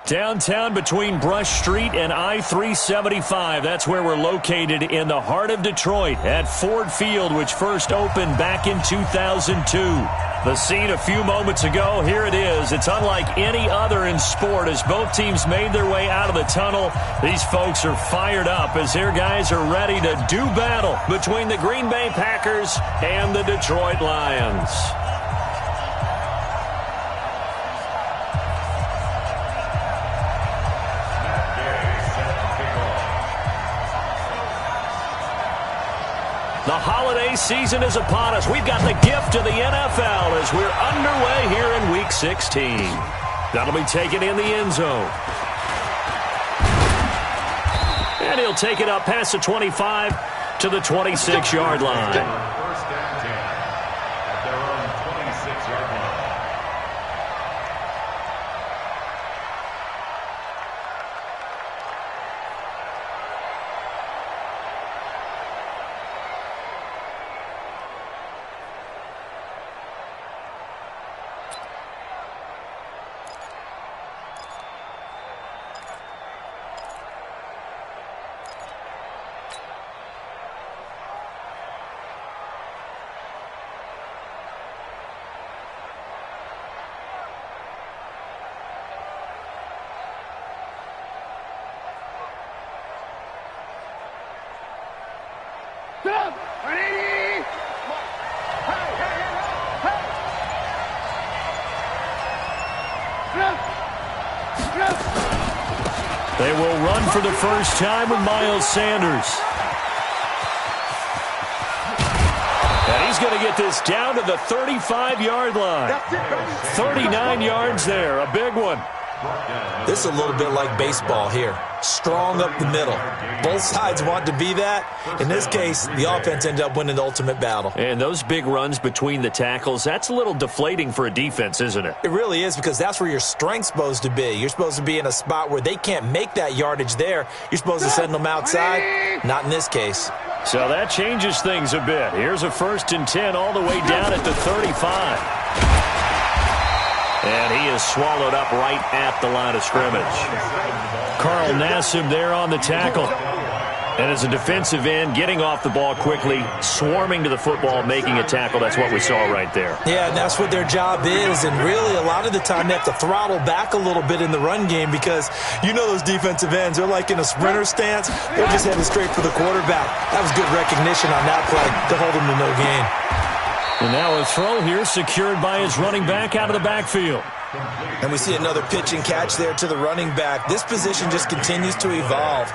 Downtown between Brush Street and I-375. That's where we're located in the heart of Detroit at Ford Field, which first opened back in 2002. The scene a few moments ago, here it is. It's unlike any other in sport as both teams made their way out of the tunnel. These folks are fired up as their guys are ready to do battle between the Green Bay Packers and the Detroit Lions. The holiday season is upon us. We've got the gift of the NFL as we're underway here in Week 16. That'll be taken in the end zone. And he'll take it up past the 25 to the 26-yard line. They will run for the first time with Miles Sanders. And he's going to get this down to the 35-yard line. 39 yards there, a big one. This is a little bit like baseball here. Strong up the middle. Both sides want to be that. In this case, the offense ended up winning the ultimate battle. And those big runs between the tackles, that's a little deflating for a defense, isn't it? It really is, because that's where your strength's supposed to be. You're supposed to be in a spot where they can't make that yardage there. You're supposed to send them outside. Not in this case. So that changes things a bit. Here's a 1st and 10 all the way down at the 35. And he is swallowed up right at the line of scrimmage. Carl Nassib there on the tackle. And as a defensive end, getting off the ball quickly, swarming to the football, making a tackle. That's what we saw right there. Yeah, and that's what their job is. And really, a lot of the time, they have to throttle back a little bit in the run game because you know those defensive ends, they're like in a sprinter stance. They're just heading straight for the quarterback. That was good recognition on that play to hold him to no gain. And now a throw here secured by his running back out of the backfield. And we see another pitch and catch there to the running back. This position just continues to evolve.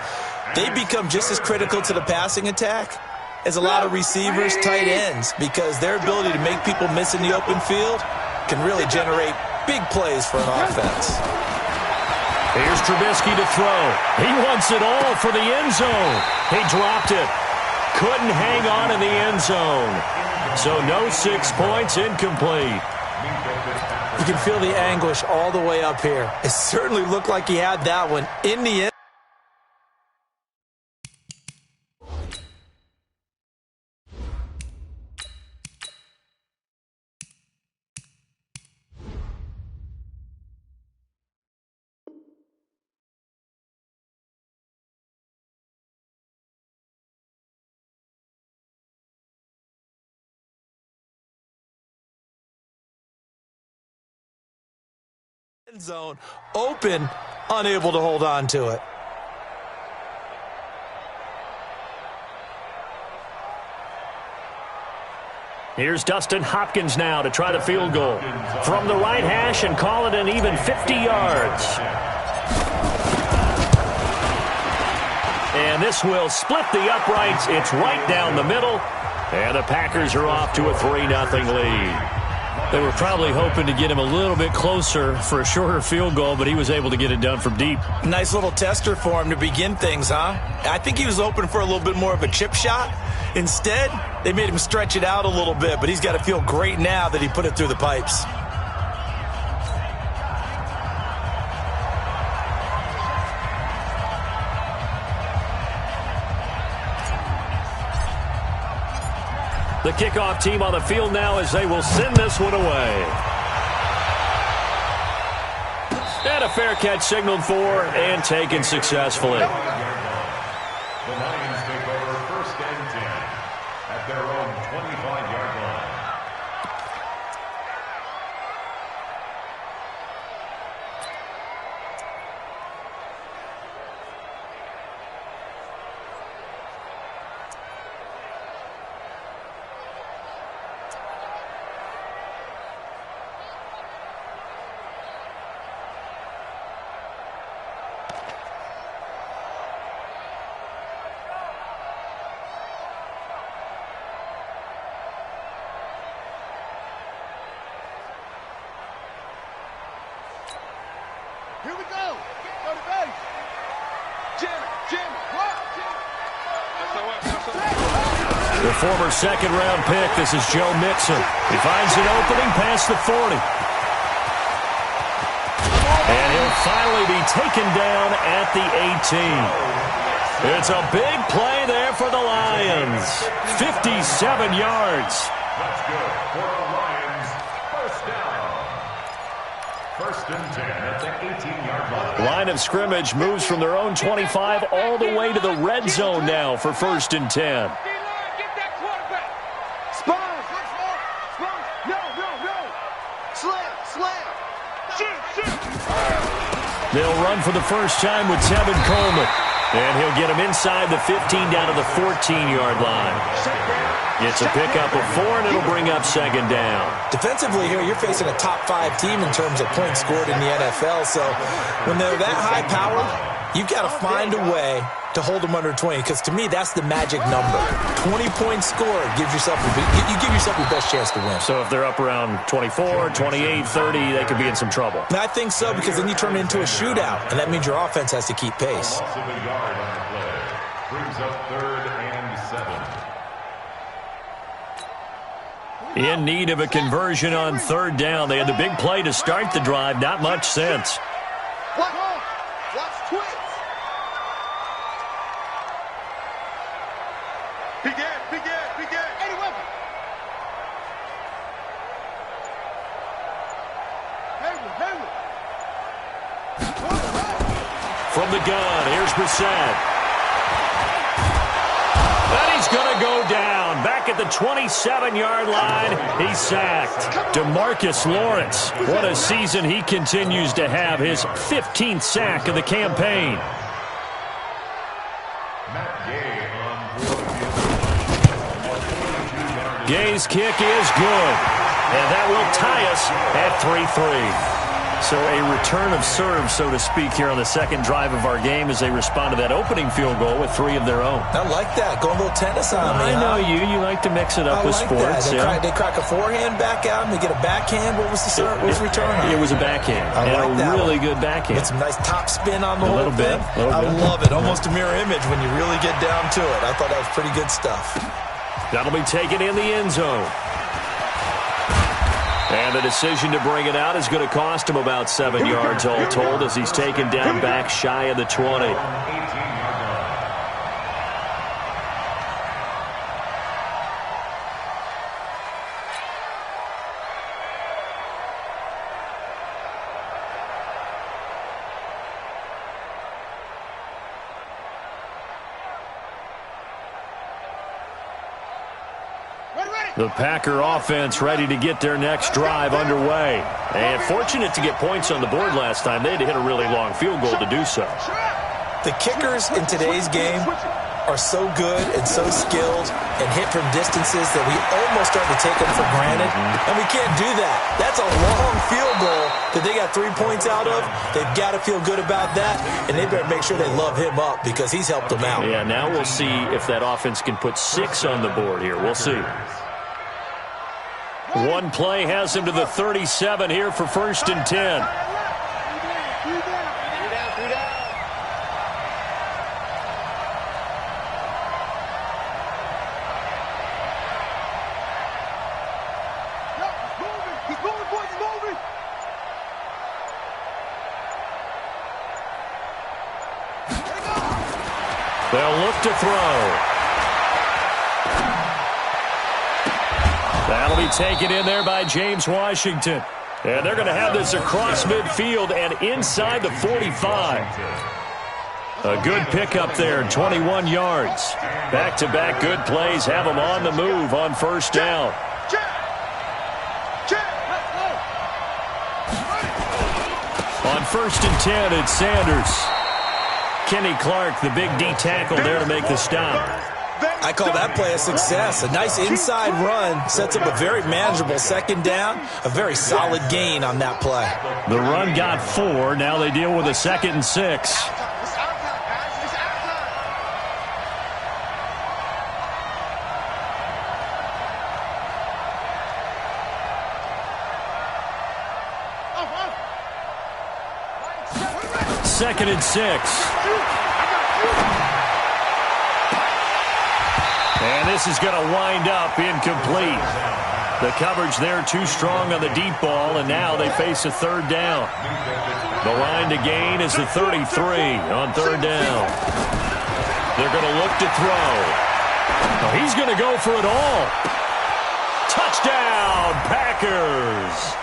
They become just as critical to the passing attack as a lot of receivers, tight ends, because their ability to make people miss in the open field can really generate big plays for an offense. Here's Trubisky to throw. He wants it all for the end zone. He dropped it. Couldn't hang on in the end zone. So no 6 points, incomplete. You can feel the anguish all the way up here. It certainly looked like he had that one in the end. Zone open, unable to hold on to it. Here's Dustin Hopkins now to try the field goal from the right hash and call it an even 50 yards. And this will split the uprights. It's right down the middle, and the Packers are off to a 3-0 lead. They were probably hoping to get him a little bit closer for a shorter field goal, but he was able to get it done from deep. Nice little tester for him to begin things, huh? I think he was hoping for a little bit more of a chip shot. Instead, they made him stretch it out a little bit, but he's got to feel great now that he put it through the pipes. The kickoff team on the field now as they will send this one away. And a fair catch signaled for and taken successfully. The Lions take over 1st and 10 at their own 25-yard line. Here we go. Go to base. Jim, what? The former second-round pick, this is Joe Mixon. He finds an opening past the 40. And he'll finally be taken down at the 18. It's a big play there for the Lions. 57 yards. That's good for the Lions. 1st down. 1st and 10 at the 18-yard line. Line of scrimmage moves from their own 25 all the way to the red zone now for 1st and 10. They'll run for the first time with Tevin Coleman. And he'll get him inside the 15 down to the 14-yard line. It's a pickup of 4, and it'll bring up 2nd down. Defensively here, you're facing a top-5 team in terms of points scored in the NFL. So when they're that high-powered, you've got to find a way to hold them under 20, because to me, that's the magic number. 20 points scored gives yourself you give yourself your best chance to win. So if they're up around 24, 28, 30, they could be in some trouble. And I think so, because then you turn it into a shootout, and that means your offense has to keep pace. Loss of a yard on the play. Brings up 3rd and 7. In need of a conversion on 3rd down. They had the big play to start the drive. Not much sense. Watch twins. Begin. 80 weapon. Hayward. From the gun, here's Brissett. And he's going to go down. Back at the 27-yard line, he's sacked. DeMarcus Lawrence, what a season he continues to have. His 15th sack of the campaign. Gay's kick is good. And that will tie us at 3-3. So a return of serve, so to speak, here on the 2nd drive of our game as they respond to that opening field goal with 3 of their own. I like that. Going a little tennis on me. I know you. You like to mix it up with sports. They crack a forehand back out and they get a backhand. What was the return on? It was a backhand. And a really good backhand. Get some nice top spin on the whole little bit. I love it. Almost a mirror image when you really get down to it. I thought that was pretty good stuff. That'll be taken in the end zone. And the decision to bring it out is going to cost him about 7 yards all told as he's taken down back shy of the 20. The Packer offense ready to get their next drive underway. And fortunate to get points on the board last time. They had to hit a really long field goal to do so. The kickers in today's game are so good and so skilled and hit from distances that we almost start to take them for granted. And we can't do that. That's a long field goal that they got 3 points out of. They've got to feel good about that, and they better make sure they love him up because he's helped them out. Yeah, now we'll see if that offense can put 6 on the board here. We'll see. One play has him to the 37 here for 1st and 10. They'll look to throw. That'll be taken in there by James Washington. And they're going to have this across midfield and inside the 45. A good pickup there, 21 yards. Back-to-back good plays have them on the move on first down. On 1st and 10, it's Sanders. Kenny Clark, the big D tackle there to make the stop. I call that play a success. A nice inside run sets up a very manageable second down. A very solid gain on that play. The run got 4. Now they deal with a 2nd and 6. Second and 6. And this is going to wind up incomplete. The coverage there too strong on the deep ball, and now they face a 3rd down. The line to gain is the 33 on 3rd down. They're going to look to throw. Oh, he's going to go for it all. Touchdown, Packers!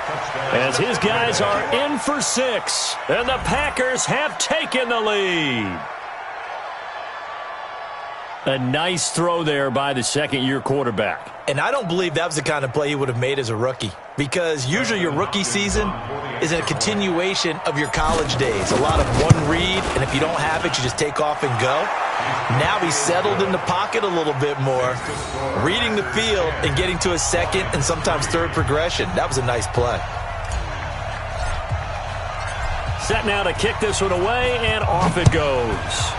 As his guys are in for 6, and the Packers have taken the lead. A nice throw there by the second-year quarterback. And I don't believe that was the kind of play he would have made as a rookie, because usually your rookie season is a continuation of your college days. A lot of one read, and if you don't have it, you just take off and go. Now he's settled in the pocket a little bit more, reading the field and getting to a second and sometimes third progression. That was a nice play. Set now to kick this one away, and off it goes.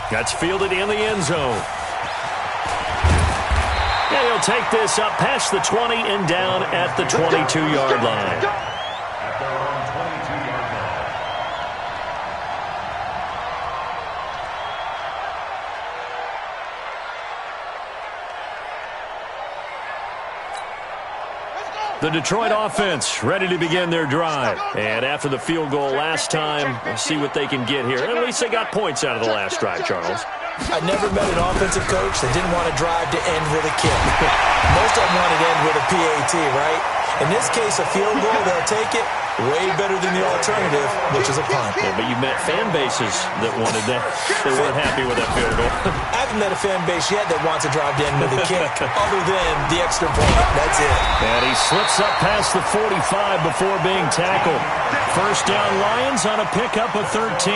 That's fielded in the end zone. And he'll take this up past the 20 and down at the 22-yard line. The Detroit offense ready to begin their drive. And after the field goal last time, we'll see what they can get here. At least they got points out of the last drive, Charles. I never met an offensive coach that didn't want to drive to end with a kick. Most of them want to end with a PAT, right? In this case, a field goal, they'll take it. Way better than the alternative, which is a punt. Yeah, but you met fan bases that wanted that. They weren't happy with that field goal. I haven't met a fan base yet that wants to drive to end with a kick, other than the extra point. That's it. And he slips up past the 45 before being tackled. First down, Lions on a pickup of 13.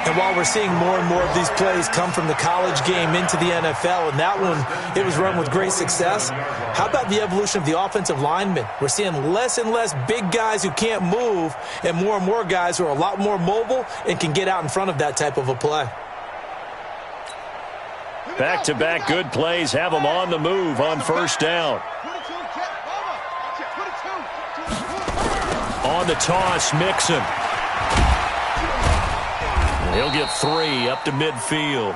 And while we're seeing more and more of these plays come from the college game into the NFL, and that one, it was run with great success, how about the evolution of the offensive linemen? We're seeing less and less big guys who can't move and more guys who are a lot more mobile and can get out in front of that type of a play. Back-to-back good plays have them on the move on first down. On the toss, Mixon. He'll get 3 up to midfield.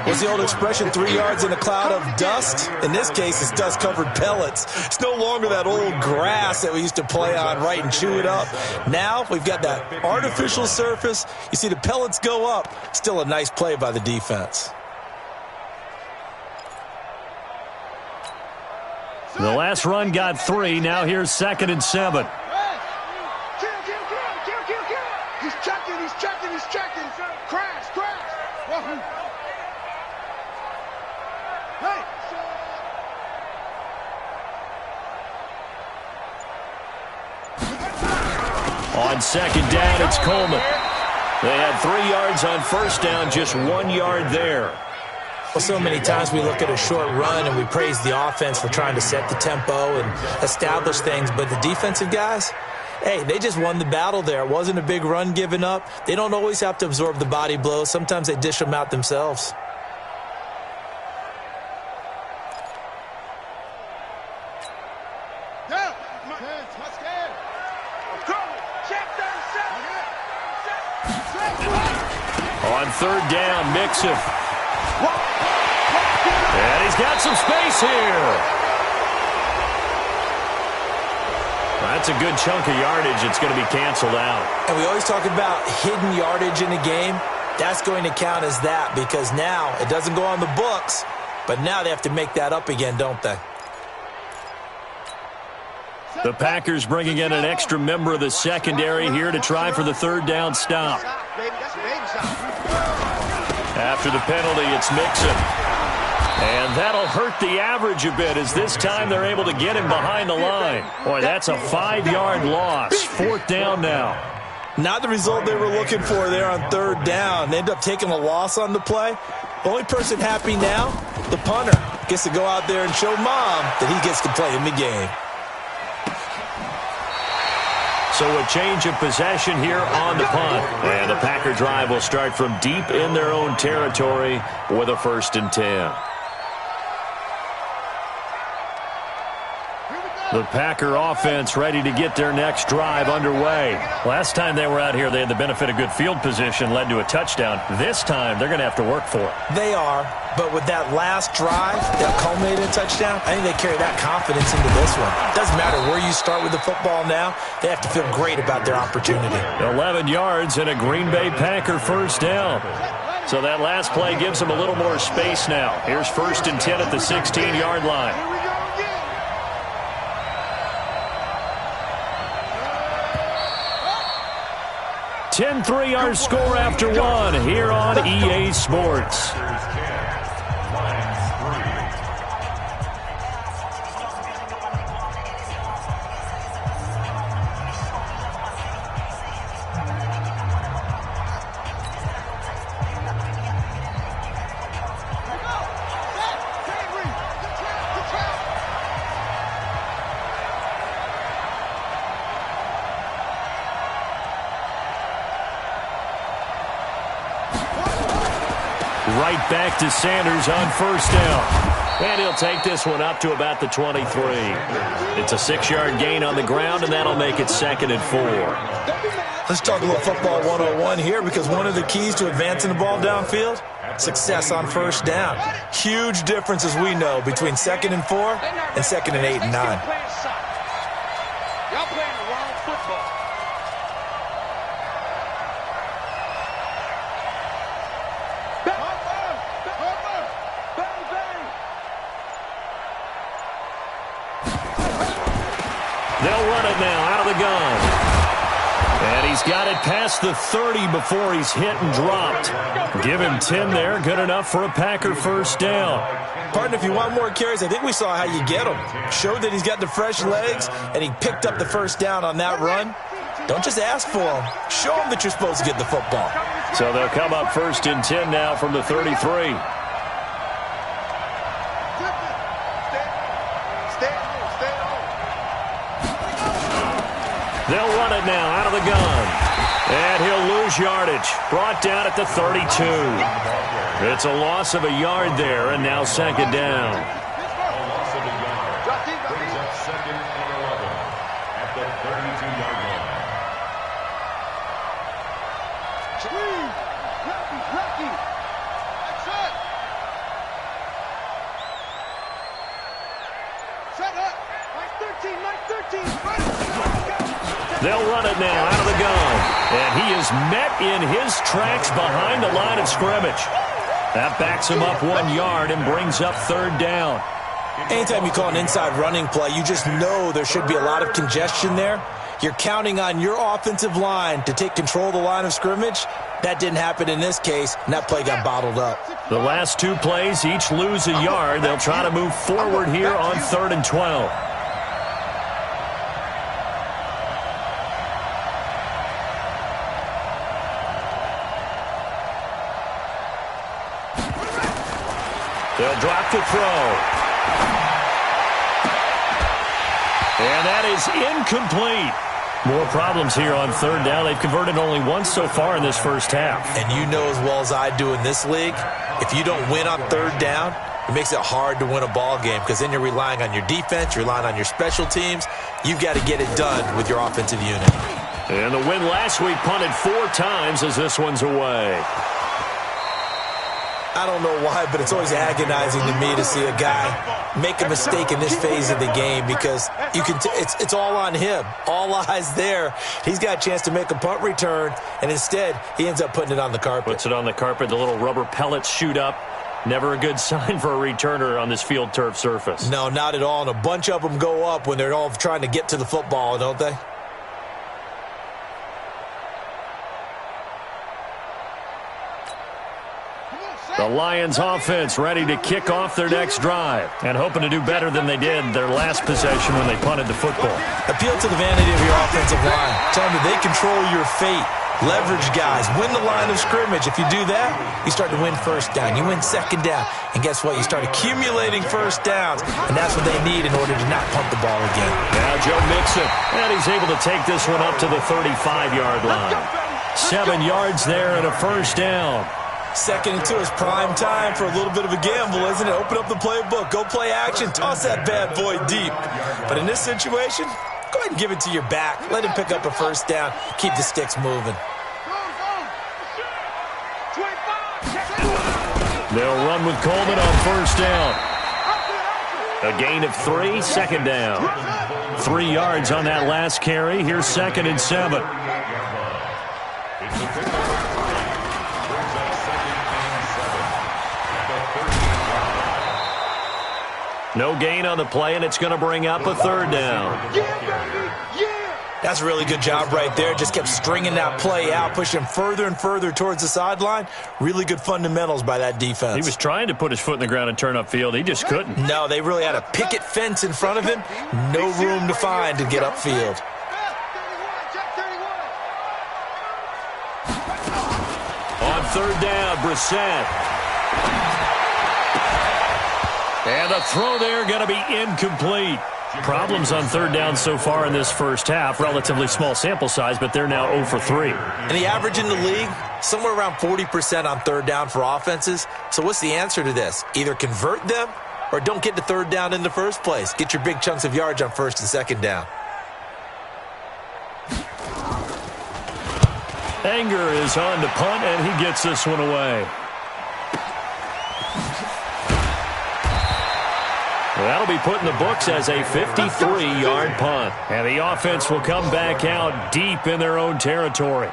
What's the old expression, 3 yards in a cloud of dust? In this case, it's dust-covered pellets. It's no longer that old grass that we used to play on, right, and chew it up. Now we've got that artificial surface. You see the pellets go up. Still a nice play by the defense. The last run got 3. Now here's 2nd and 7. He's checking. Crash. Hey. On 2nd down, it's Coleman. They had 3 yards on first down, just 1 yard there. Well, so many times we look at a short run and we praise the offense for trying to set the tempo and establish things, but the defensive guys, hey, they just won the battle there. It wasn't a big run given up. They don't always have to absorb the body blows. Sometimes they dish them out themselves. On 3rd down, Mixon. And he's got some space here. That's a good chunk of yardage. It's going to be canceled out. And we always talk about hidden yardage in a game. That's going to count as that because now it doesn't go on the books, but now they have to make that up again, don't they? The Packers bringing in an extra member of the secondary here to try for the third down stop. After the penalty, it's Mixon. And that'll hurt the average a bit as this time they're able to get him behind the line. Boy, that's a 5-yard loss. Fourth down now. Not the result they were looking for there on third down. They end up taking a loss on the play. The only person happy now, the punter, gets to go out there and show mom that he gets to play in the game. So a change of possession here on the punt. And the Packer drive will start from deep in their own territory with a 1st and 10. The Packer offense ready to get their next drive underway. Last time they were out here, they had the benefit of good field position, led to a touchdown. This time, they're going to have to work for it. They are, but with that last drive that culminated in a touchdown, I think they carry that confidence into this one. Doesn't matter where you start with the football now, they have to feel great about their opportunity. 11 yards and a Green Bay Packer first down. So that last play gives them a little more space now. Here's 1st and 10 at the 16-yard line. 10-3 our score after one here on EA Sports. Right back to Sanders on first down. And he'll take this one up to about the 23. It's a 6-yard gain on the ground, and that'll make it 2nd and 4. Let's talk a little football 101 here, because one of the keys to advancing the ball downfield, success on first down. Huge difference, as we know, between 2nd and 4 and 2nd and 8 and 9. Y'all playing the wrong football. They'll run it now out of the gun. And he's got it past the 30 before he's hit and dropped. Give him 10 there. Good enough for a Packer first down. Partner, if you want more carries, I think we saw how you get him. Showed that he's got the fresh legs, and he picked up the first down on that run. Don't just ask for him. Show him that you're supposed to get the football. So they'll come up 1st and 10 now from the 33. They'll run it now out of the gun. And he'll lose yardage. Brought down at the 32. It's a loss of a yard there, and now 2nd down. A loss of a yard. Brings up 2nd and 11 at the 32-yard line. Rocky. That's it. Set up. Mike 13. They'll run it now out of the gun. And he is met in his tracks behind the line of scrimmage. That backs him up 1 yard and brings up 3rd down. Anytime you call an inside running play, you just know there should be a lot of congestion there. You're counting on your offensive line to take control of the line of scrimmage. That didn't happen in this case, and that play got bottled up. The last 2 plays each lose a yard. They'll try to move forward here on 3rd and 12. They'll drop to throw. And that is incomplete. More problems here on 3rd down. They've converted only once so far in this first half. And you know as well as I do in this league, if you don't win on 3rd down, it makes it hard to win a ball game, because then you're relying on your defense, you're relying on your special teams. You've got to get it done with your offensive unit. And the win last week punted 4 times as this one's away. I don't know why, but it's always agonizing to me to see a guy make a mistake in this phase of the game, because you can it's all on him. All eyes there. He's got a chance to make a punt return, and instead he ends up putting it on the carpet. Puts it on the carpet. The little rubber pellets shoot up. Never a good sign for a returner on this field turf surface. No, not at all. And a bunch of them go up when they're all trying to get to the football, don't they? The Lions offense ready to kick off their next drive and hoping to do better than they did their last possession when they punted the football. Appeal to the vanity of your offensive line. Tell them that they control your fate. Leverage guys. Win the line of scrimmage. If you do that, you start to win first down. You win second down. And guess what? You start accumulating first downs. And that's what they need in order to not punt the ball again. Now Joe Mixon. And he's able to take this one up to the 35-yard line. 7 yards there and a first down. 2nd and 2 is prime time for a little bit of a gamble, isn't it? Open up the playbook. Go play action. Toss that bad boy deep. But in this situation, go ahead and give it to your back. Let him pick up a first down. Keep the sticks moving. They'll run with Coleman on first down. A gain of 3, second down. 3 yards on that last carry. Here's 2nd and 7. No gain on the play, and it's going to bring up a 3rd down. That's a really good job right there. Just kept stringing that play out, pushing further and further towards the sideline. Really good fundamentals by that defense. He was trying to put his foot in the ground and turn upfield. He just couldn't. No, they really had a picket fence in front of him. No room to find to get upfield. On 3rd down, Brissett. And the throw there going to be incomplete. Problems on 3rd down so far in this first half. Relatively small sample size, but they're now 0 for 3. And the average in the league, somewhere around 40% on 3rd down for offenses. So what's the answer to this? Either convert them or don't get to 3rd down in the first place. Get your big chunks of yards on 1st and 2nd down. Anger is on to punt, and he gets this one away. That'll be put in the books as a 53-yard punt. And the offense will come back out deep in their own territory.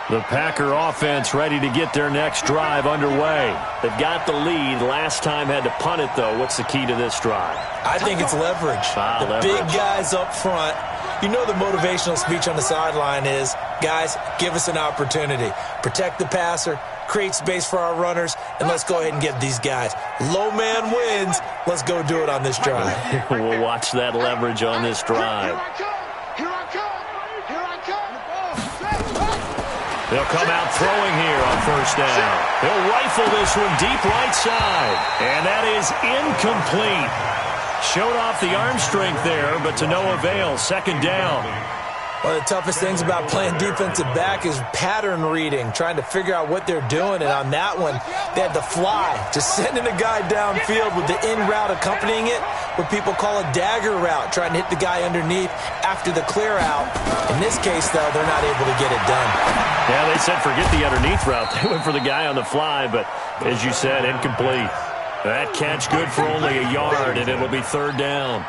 The Packer offense ready to get their next drive underway. They've got the lead. Last time had to punt it, though. What's the key to this drive? I think it's leverage. The big guys up front. You know the motivational speech on the sideline is, guys, give us an opportunity. Protect the passer, create space for our runners, and let's go ahead and get these guys. Low man wins. Let's go do it on this drive. We'll watch that leverage on this drive. They'll come out throwing here on 1st down. They'll rifle this one deep right side. And that is incomplete. Showed off the arm strength there, but to no avail. 2nd down. One of the toughest things about playing defensive back is pattern reading, trying to figure out what they're doing. And on that one, they had to fly, just sending a guy downfield with the in route accompanying it, what people call a dagger route, trying to hit the guy underneath after the clear out. In this case, though, they're not able to get it done. Yeah, they said forget the underneath route. They went for the guy on the fly, but as you said, incomplete. That catch good for only a yard, and it'll be 3rd down.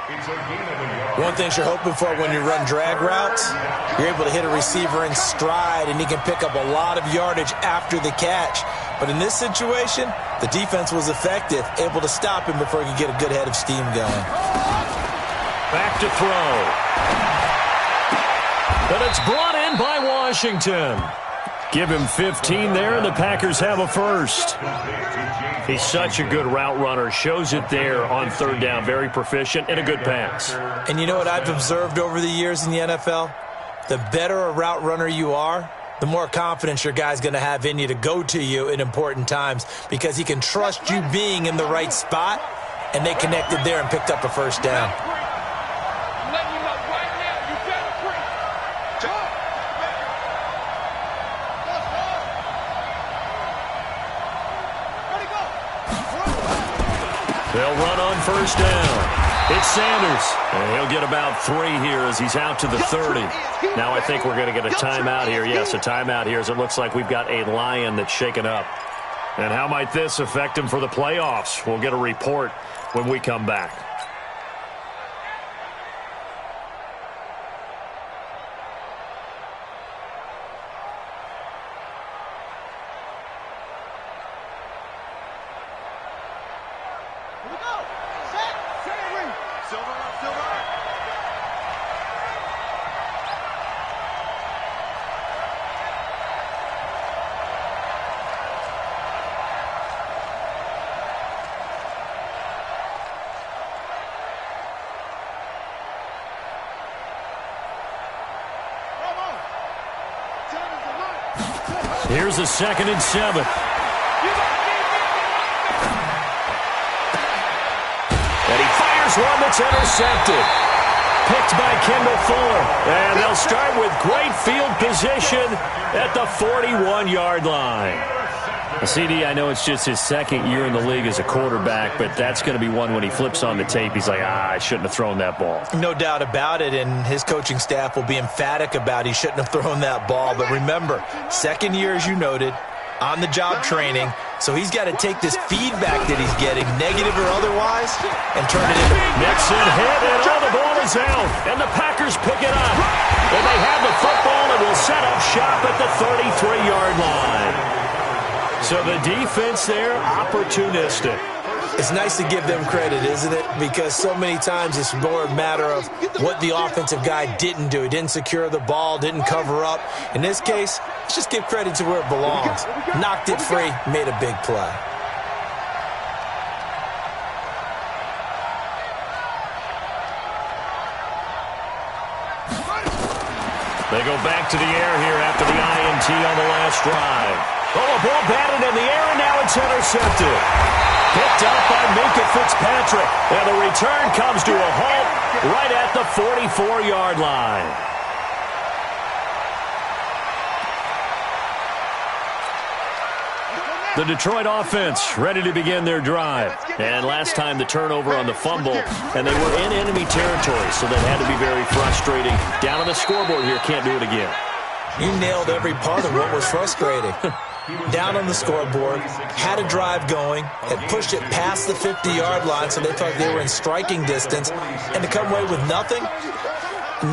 One thing you're hoping for when you run drag routes, you're able to hit a receiver in stride, and he can pick up a lot of yardage after the catch. But in this situation, the defense was effective, able to stop him before he could get a good head of steam going. Back to throw. But it's brought in by Washington. Give him 15 there, and the Packers have a first. He's such a good route runner. Shows it there on 3rd down. Very proficient and a good pass. And you know what I've observed over the years in the NFL? The better a route runner you are, the more confidence your guy's going to have in you to go to you in important times because he can trust you being in the right spot, and they connected there and picked up a first down. They'll run on 1st down. It's Sanders. And he'll get about 3 here as he's out to the 30. Now I think we're going to get a timeout here. Yes, a timeout here as it looks like we've got a Lion that's shaken up. And how might this affect him for the playoffs? We'll get a report when we come back. we go. Set. Silver up, silver up. Here's a 2nd and 7. And he fires one that's intercepted. Picked by Kendall Fuller. And they'll start with great field position at the 41-yard line. CD, I know it's just his 2nd year in the league as a quarterback, but that's going to be one when he flips on the tape. He's like, I shouldn't have thrown that ball. No doubt about it, and his coaching staff will be emphatic about he shouldn't have thrown that ball. But remember, 2nd year, as you noted, on-the-job training, so he's got to take this feedback that he's getting, negative or otherwise, and turn it into... Mixon hit, and all the ball is out, and the Packers pick it up. And they have the football and will set up shop at the 33-yard line. So the defense there, opportunistic. It's nice to give them credit, isn't it? Because so many times it's more a matter of what the offensive guy didn't do. He didn't secure the ball, didn't cover up. In this case, let's just give credit to where it belongs. Knocked it free, made a big play. They go back to the air here after the INT on the last drive. Oh, a ball batted in the air, and now it's intercepted. Picked up by Minka Fitzpatrick. And the return comes to a halt right at the 44-yard line. The Detroit offense ready to begin their drive. And last time the turnover on the fumble, and they were in enemy territory, so that had to be very frustrating. Down on the scoreboard here, can't do it again. You nailed every part of what was frustrating. Down on the scoreboard, had a drive going, had pushed it past the 50-yard line, so they thought they were in striking distance, and to come away with nothing,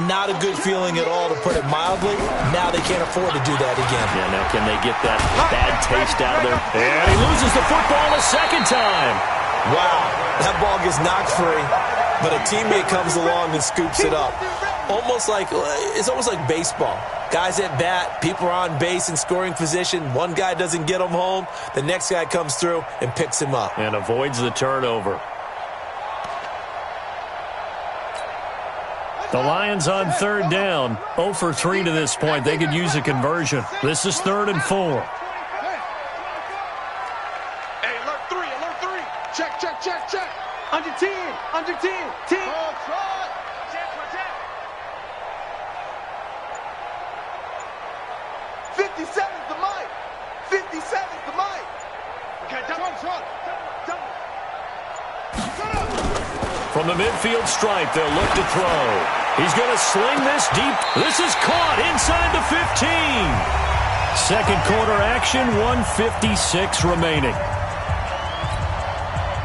not a good feeling at all, to put it mildly. Now they can't afford to do that again. Yeah, now can they get that bad taste out of there? And he loses the football a 2nd time. Wow, that ball gets knocked free, but a teammate comes along and scoops it up. It's almost like baseball. Guys at bat, people are on base in scoring position. One guy doesn't get him home. The next guy comes through and picks him up. And avoids the turnover. The Lions on 3rd down. 0 for 3 to this point. They could use a conversion. This is 3rd and 4. Hey, alert 3. Check. Under 10. 10. 57's the mic. 57's the mic. Okay, double. From the midfield stripe, they'll look to throw. He's going to sling this deep. This is caught inside the 15. 2nd quarter action, 1:56 remaining.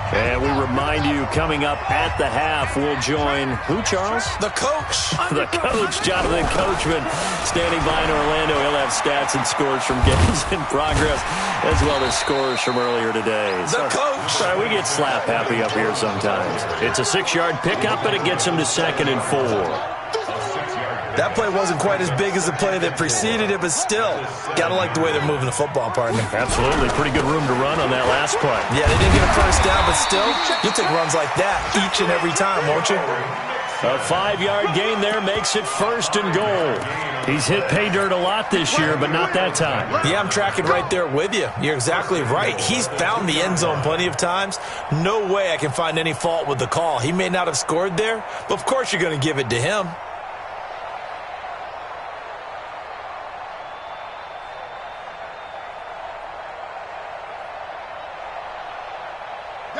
And we remind you, coming up at the half, we'll join who, Charles? The coach. The coach, Jonathan Coachman, standing by in Orlando. He'll have stats and scores from games in progress, as well as scores from earlier today. The coach. Sorry, we get slap happy up here sometimes. It's a 6-yard pickup, and it gets him to 2nd and 4. That play wasn't quite as big as the play that preceded it, but still, gotta like the way they're moving the football, partner. Absolutely. Pretty good room to run on that last play. Yeah, they didn't get a first down, but still, you'll take runs like that each and every time, won't you? A 5-yard gain there makes it 1st and goal. He's hit pay dirt a lot this year, but not that time. Yeah, I'm tracking right there with you. You're exactly right. He's found the end zone plenty of times. No way I can find any fault with the call. He may not have scored there, but of course you're going to give it to him.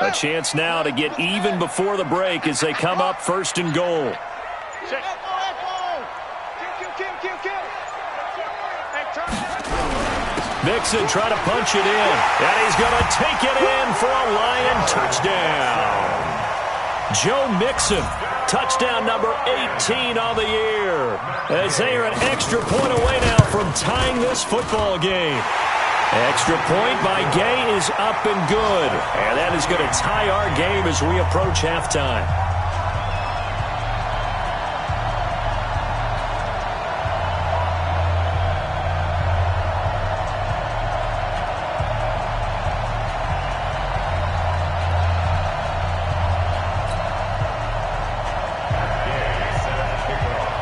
A chance now to get even before the break as they come up 1st and goal. Mixon trying to punch it in, and he's going to take it in for a Lion touchdown. Joe Mixon, touchdown number 18 on the year, as they are an extra point away now from tying this football game. Extra point by Gay is up and good. And that is going to tie our game as we approach halftime.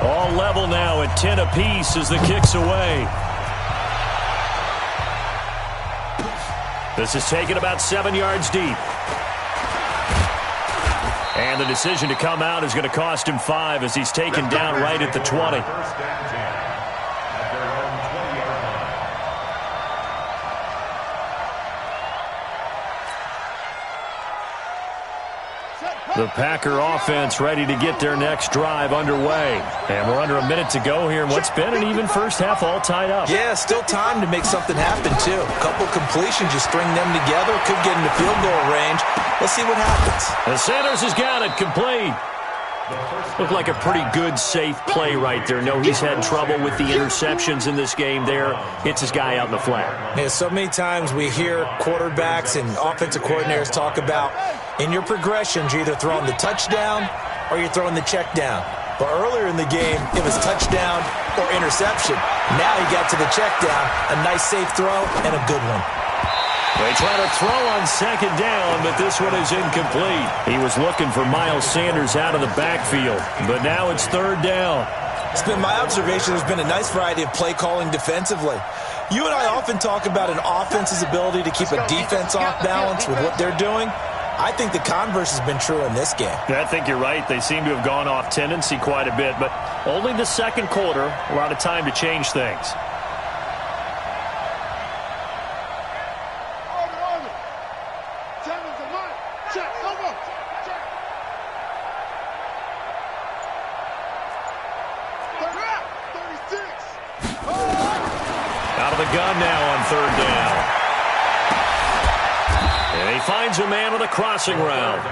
All level now at 10 apiece as the kick's away. This is taken about 7 yards deep. And the decision to come out is going to cost him 5 as he's taken down right at the 20. The Packer offense ready to get their next drive underway. And we're under a minute to go here in what's been an even first half, all tied up. Yeah, still time to make something happen, too. A couple completions, you string them together, could get into field goal range. Let's see what happens. And Sanders has got it complete. Looked like a pretty good, safe play right there. No, he's had trouble with the interceptions in this game there. Hits his guy out in the flat. Yeah, so many times we hear quarterbacks and offensive coordinators talk about in your progressions, you're either throwing the touchdown or you're throwing the check down. But earlier in the game, it was touchdown or interception. Now he got to the check down, a nice safe throw and a good one. They try to throw on second down, but this one is incomplete. He was looking for Miles Sanders out of the backfield, but now it's third down. It's been my observation there's been a nice variety of play calling defensively. You and I often talk about an offense's ability to keep a defense off balance with what they're doing. I think the converse has been true in this game. Yeah, I think you're right. They seem to have gone off tendency quite a bit, but only the second quarter, a lot of time to change things. Out of the gun now on third down. And he finds a man with a crossing route.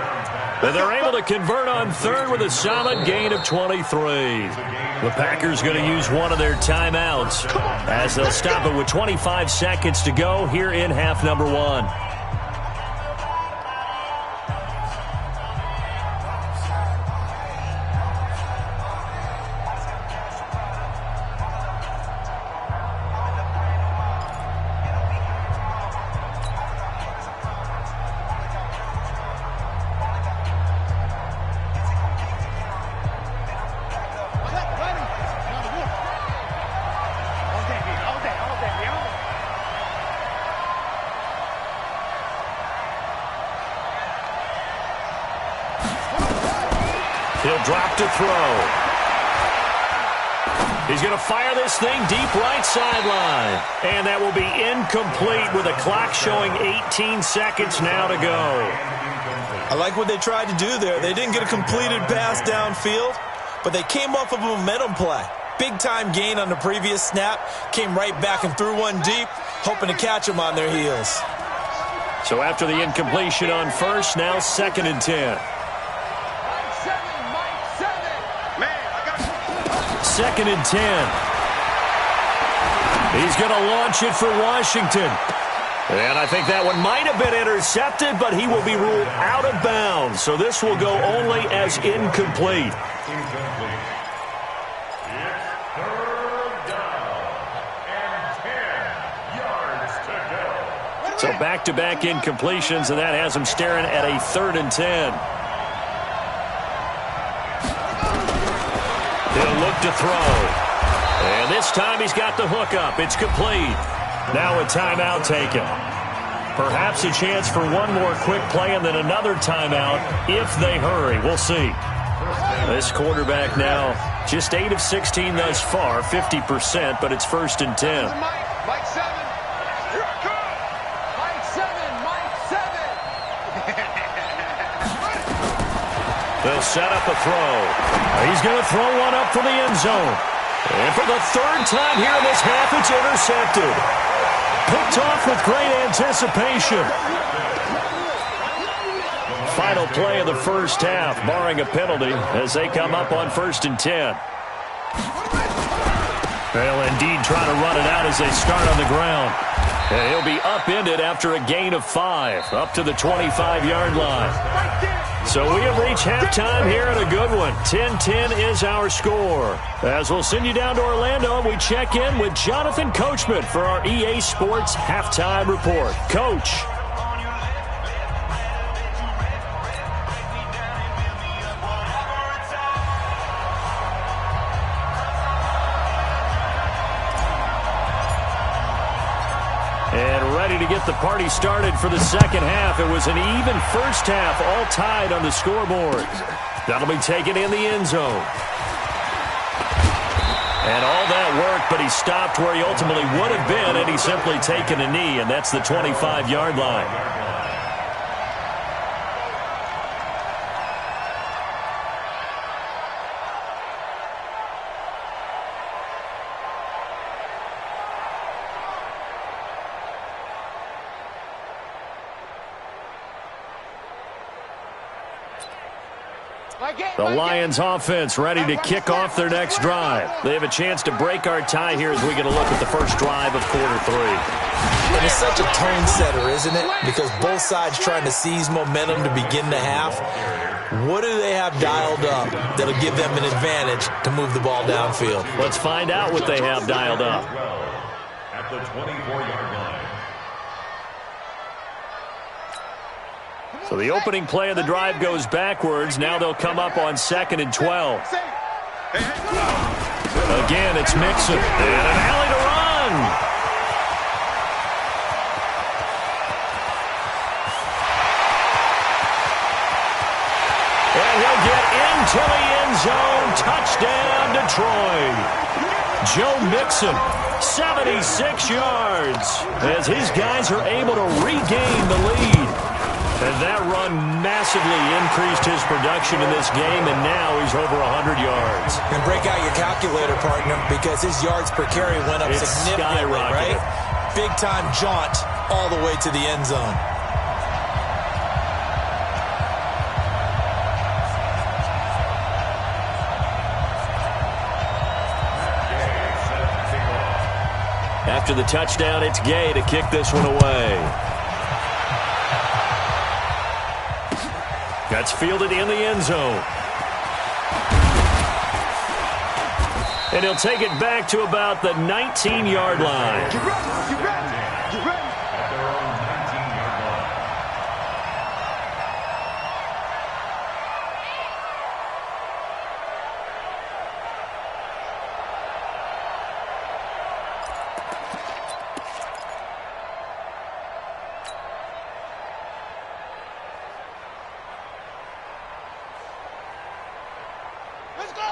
And they're able to convert on third with a solid gain of 23. The Packers going to use one of their timeouts as they'll stop it with 25 seconds to go here in half number 1. He'll drop to throw. He's going to fire this thing deep right sideline. And that will be incomplete with a clock showing 18 seconds now to go. I like what they tried to do there. They didn't get a completed pass downfield, but they came off of a momentum play. Big-time gain on the previous snap. Came right back and threw one deep, hoping to catch them on their heels. So after the incompletion on first, now 2nd and 10. 2nd and 10. He's going to launch it for Washington. And I think that one might have been intercepted, but he will be ruled out of bounds. So this will go only as incomplete. So back-to-back incompletions, and that has him staring at a 3rd and 10. He'll look to throw. And this time he's got the hook up. It's complete. Now a timeout taken. Perhaps a chance for one more quick play and then another timeout if they hurry. We'll see. This quarterback now just 8 of 16 thus far, 50%, but it's 1st and 10. Mike 7. Here I come. Mike 7. Mike 7. They'll set up a throw. He's going to throw one up for the end zone. And for the 3rd time here in this half, it's intercepted. Picked off with great anticipation. Final play of the first half, barring a penalty, as they come up on 1st and 10. They'll indeed try to run it out as they start on the ground. And he'll be upended after a gain of 5, up to the 25-yard line. So we have reached halftime here in a good one. 10-10 is our score. As we'll send you down to Orlando, and we check in with Jonathan Coachman for our EA Sports Halftime Report. Coach. And ready to get the party started for the second half. It was an even first half, all tied on the scoreboard. That'll be taken in the end zone. And all that work, but he stopped where he ultimately would have been had he simply taken a knee, and that's the 25-yard line. The Lions offense ready to kick off their next drive. They have a chance to break our tie here as we get a look at the first drive of quarter 3. And it's such a tone setter, isn't it? Because both sides trying to seize momentum to begin the half. What do they have dialed up that'll give them an advantage to move the ball downfield? Let's find out what they have dialed up. At the 24-yard line. So the opening play of the drive goes backwards. Now they'll come up on 2nd and 12. Again, it's Mixon. And an alley to run. And he'll get into the end zone. Touchdown, Detroit. Joe Mixon, 76 yards, as his guys are able to regain the lead. And that run massively increased his production in this game, and now he's over 100 yards. And break out your calculator, partner, because his yards per carry went up significantly, right? Big-time jaunt all the way to the end zone. After the touchdown, it's Gay to kick this one away. That's fielded in the end zone. And he'll take it back to about the 19-yard line. Get ready, get ready, get ready. At their own 19-yard line.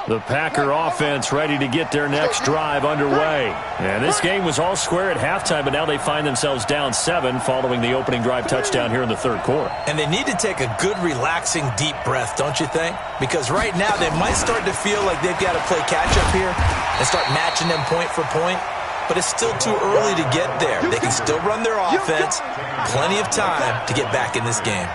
The Packer offense ready to get their next drive underway. And this game was all square at halftime, but now they find themselves down 7 following the opening drive touchdown here in the third quarter. And they need to take a good, relaxing, deep breath, don't you think? Because right now they might start to feel like they've got to play catch-up here and start matching them point for point. But it's still too early to get there. They can still run their offense. Plenty of time to get back in this game.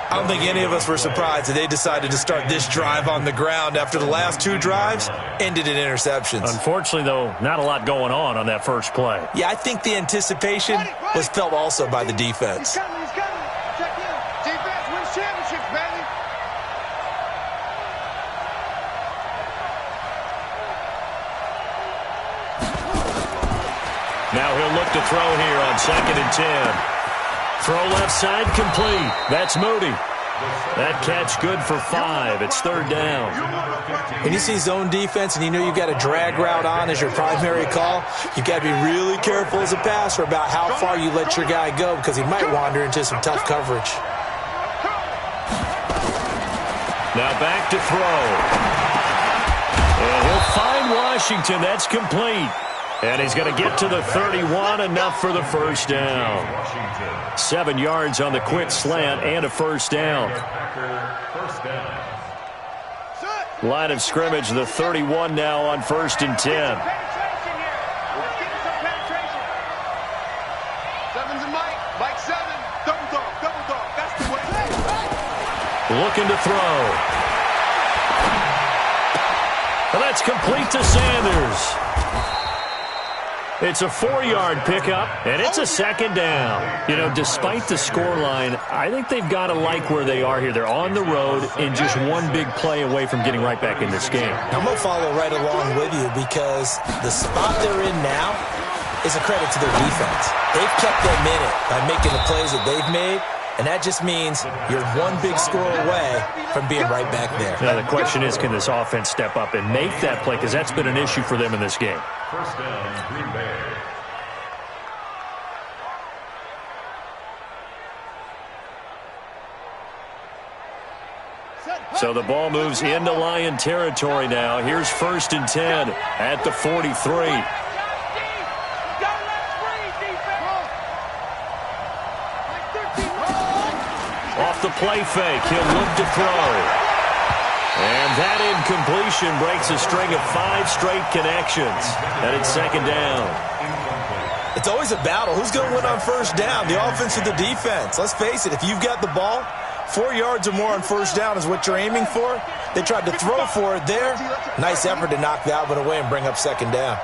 I don't think any of us were surprised that they decided to start this drive on the ground after the last 2 drives ended in interceptions. Unfortunately, though, not a lot going on that first play. Yeah, I think the anticipation was felt also by the defense. He's coming, he's coming. Check in. Defense wins championships, baby. Now he'll look to throw here on 2nd and 10. Throw left side complete. That's Moody. That catch good for 5. It's 3rd down. When you see zone defense and you know you've got a drag route on as your primary call, you've got to be really careful as a passer about how far you let your guy go because he might wander into some tough coverage. Now back to throw. And he'll find Washington. That's complete. And he's going to get to the 31, enough for the first down. 7 yards on the quick slant and a first down. Line of scrimmage, the 31 now on 1st and 10. Seven's a Mike. Mike 7. Double dog, double dog. That's the way. Looking to throw. And that's complete to Sanders. It's a 4-yard pickup, and it's a second down. You know, despite the scoreline, I think they've got to like where they are here. They're on the road and just one big play away from getting right back in this game. I'm going to follow right along with you because the spot they're in now is a credit to their defense. They've kept them in it by making the plays that they've made, and that just means you're one big score away from being right back there. Now, the question is, can this offense step up and make that play? Because that's been an issue for them in this game. First down, Green Bay. So the ball moves into Lion territory now. Here's 1st and 10 at the 43. Off the play fake, he'll look to throw. And that incompletion breaks a string of 5 straight connections. And it's 2nd down. It's always a battle. Who's going to win on 1st down, the offense or the defense? Let's face it, if you've got the ball, 4 yards or more on 1st down is what you're aiming for. They tried to throw for it there. Nice effort to knock that one away and bring up 2nd down.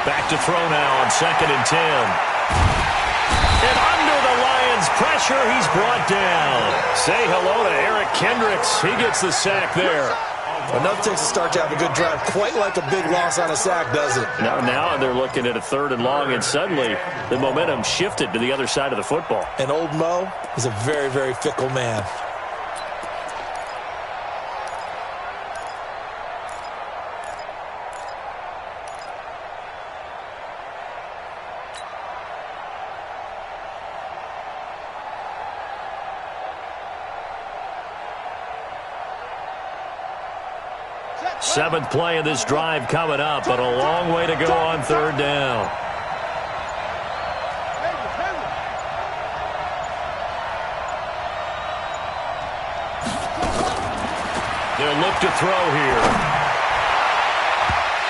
Back to throw now on 2nd and 10. And under the Lions' pressure, he's brought down. Say hello to Eric Kendricks. He gets the sack there. Enough takes to start to have a good drive. Quite like a big loss on a sack, does it? Now they're looking at a 3rd and long, and suddenly the momentum shifted to the other side of the football. And old Mo is a very, very fickle man. Seventh play of this drive coming up, but a long way to go on 3rd down. They'll look to throw here.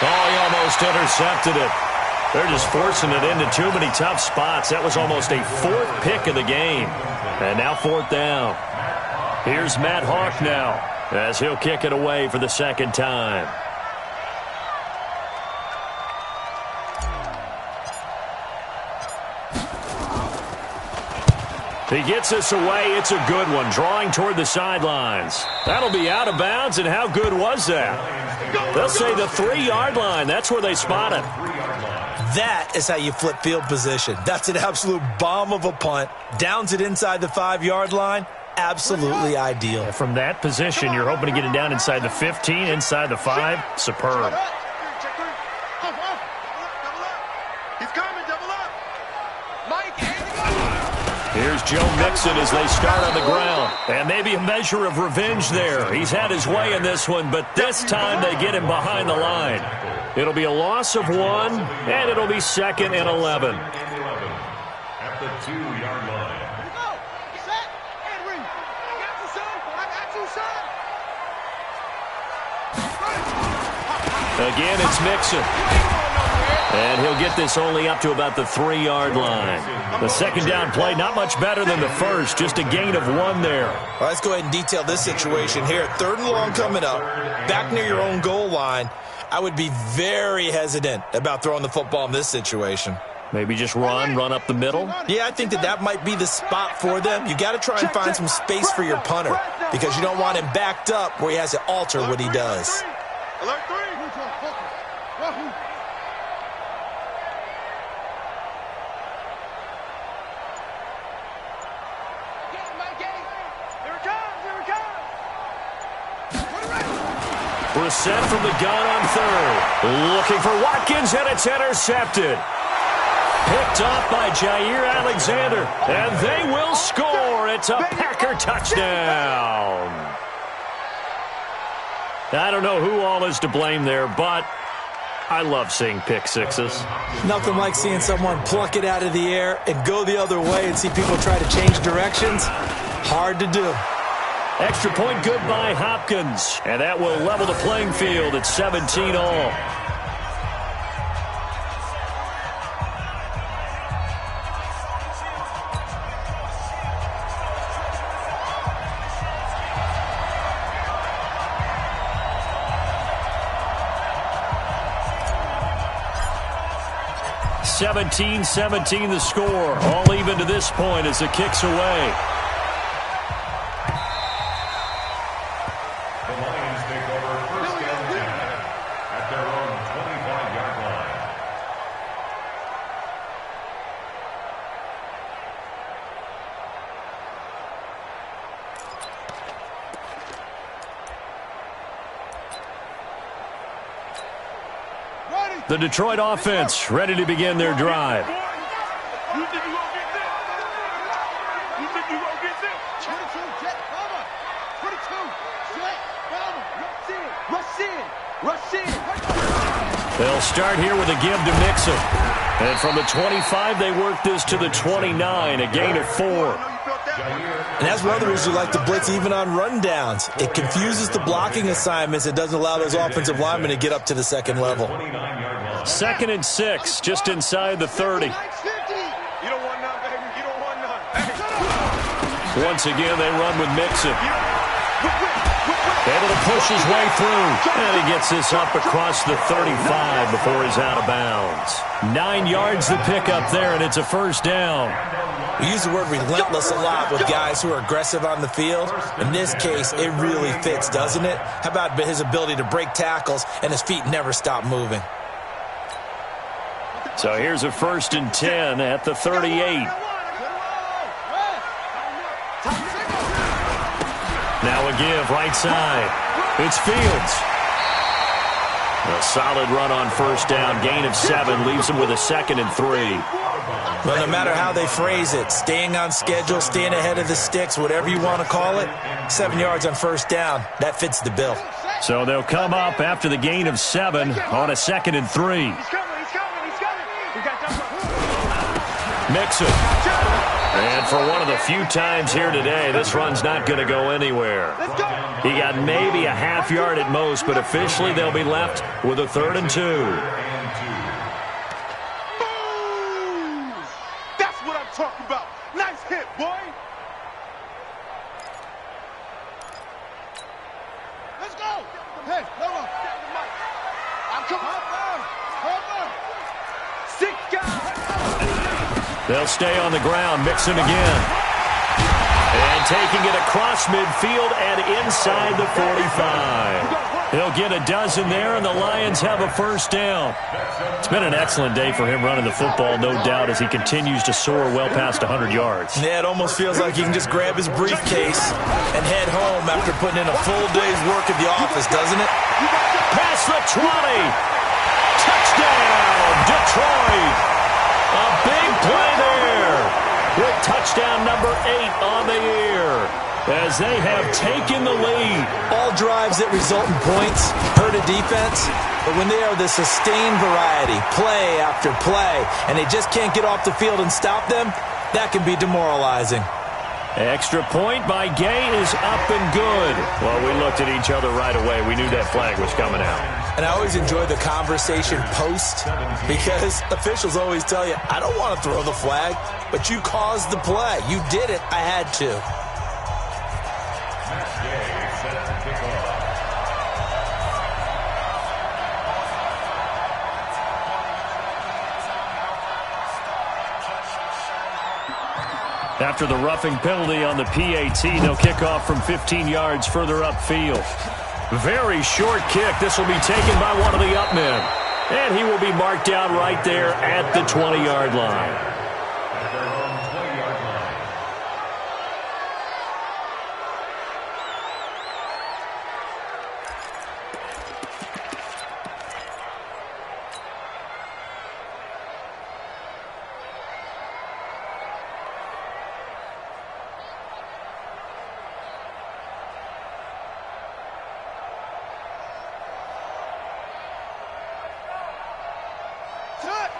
Oh, he almost intercepted it. They're just forcing it into too many tough spots. That was almost a 4th pick of the game. And now 4th down. Here's Matt Hawk now, as he'll kick it away for the 2nd time. He gets us away. It's a good one, drawing toward the sidelines. That'll be out of bounds, and how good was that? They'll say the 3-yard line. That's where they spot it. That is how you flip field position. That's an absolute bomb of a punt. Downs it inside the 5-yard line. Absolutely ideal. From that position, you're hoping to get it down inside the 15, inside the 5. Superb. He's coming, double up. Mike, Here's Joe Mixon as they start on the ground. And maybe a measure of revenge there. He's had his way in this one, but this time they get him behind the line. It'll be a loss of 1, and it'll be 2nd and 11. At the 2-yard line. Again, it's Mixon. And he'll get this only up to about the 3-yard line. The 2nd down play, not much better than the first, just a gain of 1 there. Well, let's go ahead and detail this situation here. 3rd and long coming up, back near your own goal line. I would be very hesitant about throwing the football in this situation. Maybe just run up the middle? Yeah, I think that might be the spot for them. You got to try and find some space for your punter because you don't want him backed up where he has to alter what he does. Alert 3. Brissett from the gun on 3rd. Looking for Watkins, and it's intercepted. Picked off by Jair Alexander, and they will score. It's a Packer touchdown. I don't know who all is to blame there, but I love seeing pick sixes. Nothing like seeing someone pluck it out of the air and go the other way and see people try to change directions. Hard to do. Extra point good by Hopkins, and that will level the playing field at 17 all. 17-17 the score. All even to this point as the kick's away. The Lions take over first down 10 at their own 25-yard line. The Detroit offense ready to begin their drive. You think you gonna get this? You think you gonna get this? 22, jet, bomber. 22, jet, bomber. Rush in. They'll start here with a give to Mixon. And from the 25, they work this to the 29, a gain of 4. And that's one of the reasons you like to blitz even on rundowns. It confuses the blocking assignments. It doesn't allow those offensive linemen to get up to the second level. 2nd and 6, just inside the 30. You don't want none, baby. You don't want none. Once again, they run with Mixon. Able to push his way through. And he gets this up across the 35 before he's out of bounds. 9 yards to pick up there, and it's a first down. We use the word relentless a lot with guys who are aggressive on the field. In this case, it really fits, doesn't it? How about his ability to break tackles and his feet never stop moving? So here's a 1st and 10 at the 38. Now a give right side. It's Fields. A solid run on first down. Gain of 7 leaves him with a 2nd and 3. Well, no matter how they phrase it, staying on schedule, staying ahead of the sticks, whatever you want to call it, 7 yards on first down, that fits the bill. So they'll come up after the gain of 7 on a 2nd and 3. Mixon. And for one of the few times here today, this run's not going to go anywhere. He got maybe a half yard at most, but officially they'll be left with a 3rd and 2. That's what I'm talking about. Nice hit, boy. Let's go. Hey, come on. I'm coming. Hold on. 6 guys. They'll stay on the ground. Mixon again. And taking it across midfield and inside the 45. He'll get a dozen there, and the Lions have a first down. It's been an excellent day for him running the football, no doubt, as he continues to soar well past 100 yards. Yeah, it almost feels like he can just grab his briefcase and head home after putting in a full day's work at the office, doesn't it? Past the 20. Touchdown, Detroit. A big play there with touchdown number 8 on the year as they have taken the lead. All drives that result in points hurt a defense, but when they are the sustained variety, play after play, and they just can't get off the field and stop them, that can be demoralizing. Extra point by Gay is up and good. Well, we looked at each other right away. We knew that flag was coming out. And I always enjoy the conversation post because officials always tell you, I don't want to throw the flag, but you caused the play. You did it. I had to. Set to kick off. After the roughing penalty on the PAT, they'll kick off from 15 yards further upfield. Very short kick. This will be taken by one of the up men. And he will be marked down right there at the 20-yard line. At their own 20-yard line.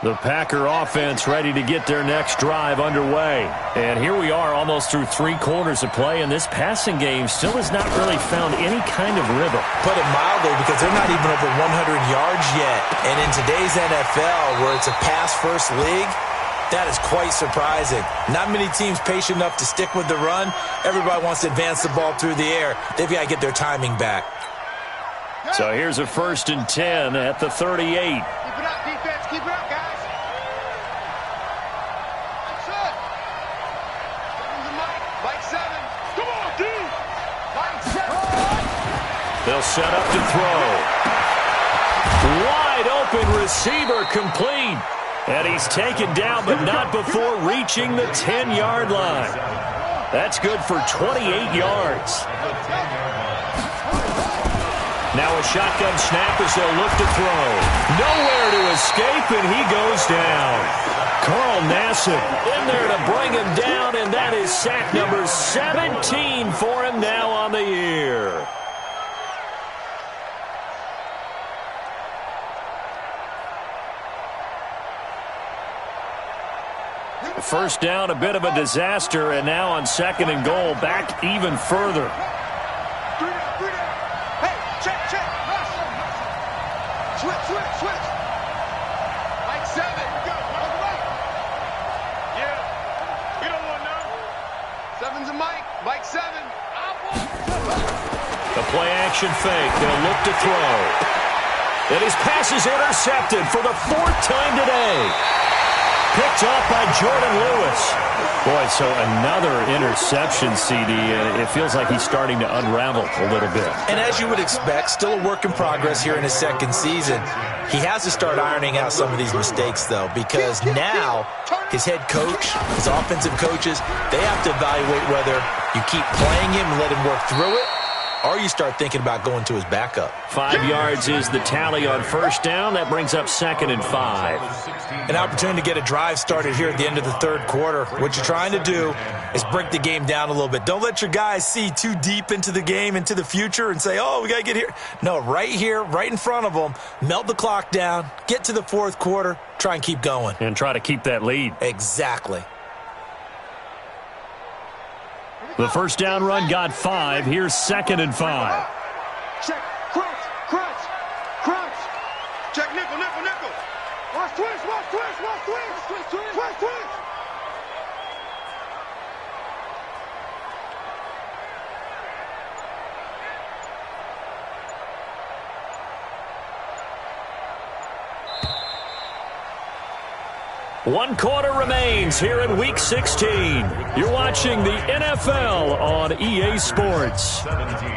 The Packer offense ready to get their next drive underway. And here we are almost through 3 quarters of play, and this passing game still has not really found any kind of rhythm. Put it mildly, because they're not even over 100 yards yet. And in today's NFL, where it's a pass-first league, that is quite surprising. Not many teams patient enough to stick with the run. Everybody wants to advance the ball through the air. They've got to get their timing back. So here's a 1st and 10 at the 38. Keep it up, defense. Keep it up, guys. They'll set up to throw. Wide open receiver complete. And he's taken down, but not before reaching the 10-yard line. That's good for 28 yards. Now a shotgun snap as they'll look to throw. Nowhere to escape, and he goes down. Carl Nassib in there to bring him down, and that is sack number 17 for him now on the year. First down, a bit of a disaster, and now on 2nd and goal, back even further. Hey, check. Switch. Mike 7. Yeah. We don't want none. 7's a Mike. Mike 7. The play action fake. They'll look to throw. And his pass is intercepted for the 4th time today. Picked off by Jordan Lewis. Boy, so another interception, CD. It feels like he's starting to unravel a little bit. And as you would expect, still a work in progress here in his 2nd season. He has to start ironing out some of these mistakes, though, because now his head coach, his offensive coaches, they have to evaluate whether you keep playing him and let him work through it, or you start thinking about going to his backup. 5 yards is the tally on 1st down. That brings up 2nd and 5. An opportunity to get a drive started here at the end of the 3rd quarter. What you're trying to do is break the game down a little bit. Don't let your guys see too deep into the game, into the future, and say, oh, we got to get here. No, right here, right in front of them, melt the clock down, get to the 4th quarter, try and keep going. And try to keep that lead. Exactly. The first down run got 5. Here's 2nd and 5. Check. Crunch. Check nickel. Watch twist. One quarter remains here in Week 16. You're watching the NFL on EA Sports. 17.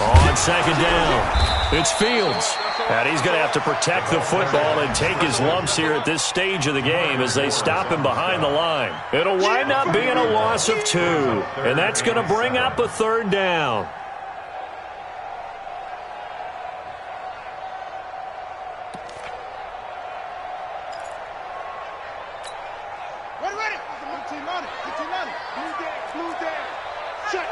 On 2nd down, it's Fields. And he's going to have to protect the football and take his lumps here at this stage of the game as they stop him behind the line. It'll wind up being a loss of 2. And that's going to bring up a 3rd down. Ready. Blue day. Check.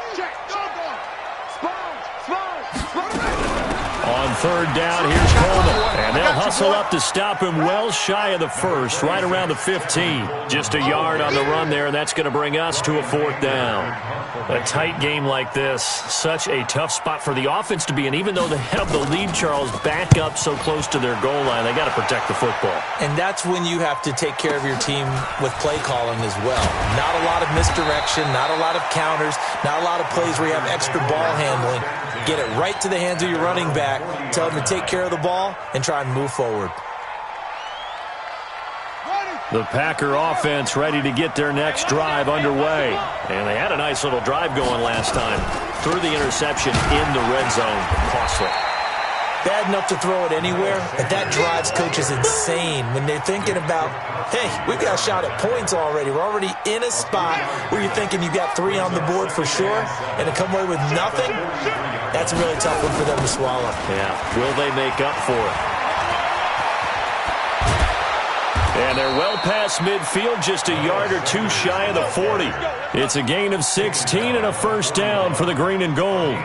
On 3rd down, here's Coleman. And they'll hustle up to stop him well shy of the 1st, right around the 15. Just a yard on the run there, and that's going to bring us to a 4th down. A tight game like this, such a tough spot for the offense to be in. Even though they have the lead, Charles, back up so close to their goal line, they got to protect the football. And that's when you have to take care of your team with play calling as well. Not a lot of misdirection, not a lot of counters, not a lot of plays where you have extra ball handling. Get it right to the hands of your running back, tell them to take care of the ball, and try and move forward. The Packer offense ready to get their next drive underway. And they had a nice little drive going last time. Threw the interception in the red zone. Costly. Bad enough to throw it anywhere, but that drives coaches insane when they're thinking about, hey, we've got a shot at points already. We're already in a spot where you're thinking you got 3 on the board for sure, and to come away with nothing, that's a really tough one for them to swallow. Yeah, will they make up for it? And they're well past midfield, just a yard or 2 shy of the 40. It's a gain of 16 and a first down for the green and gold.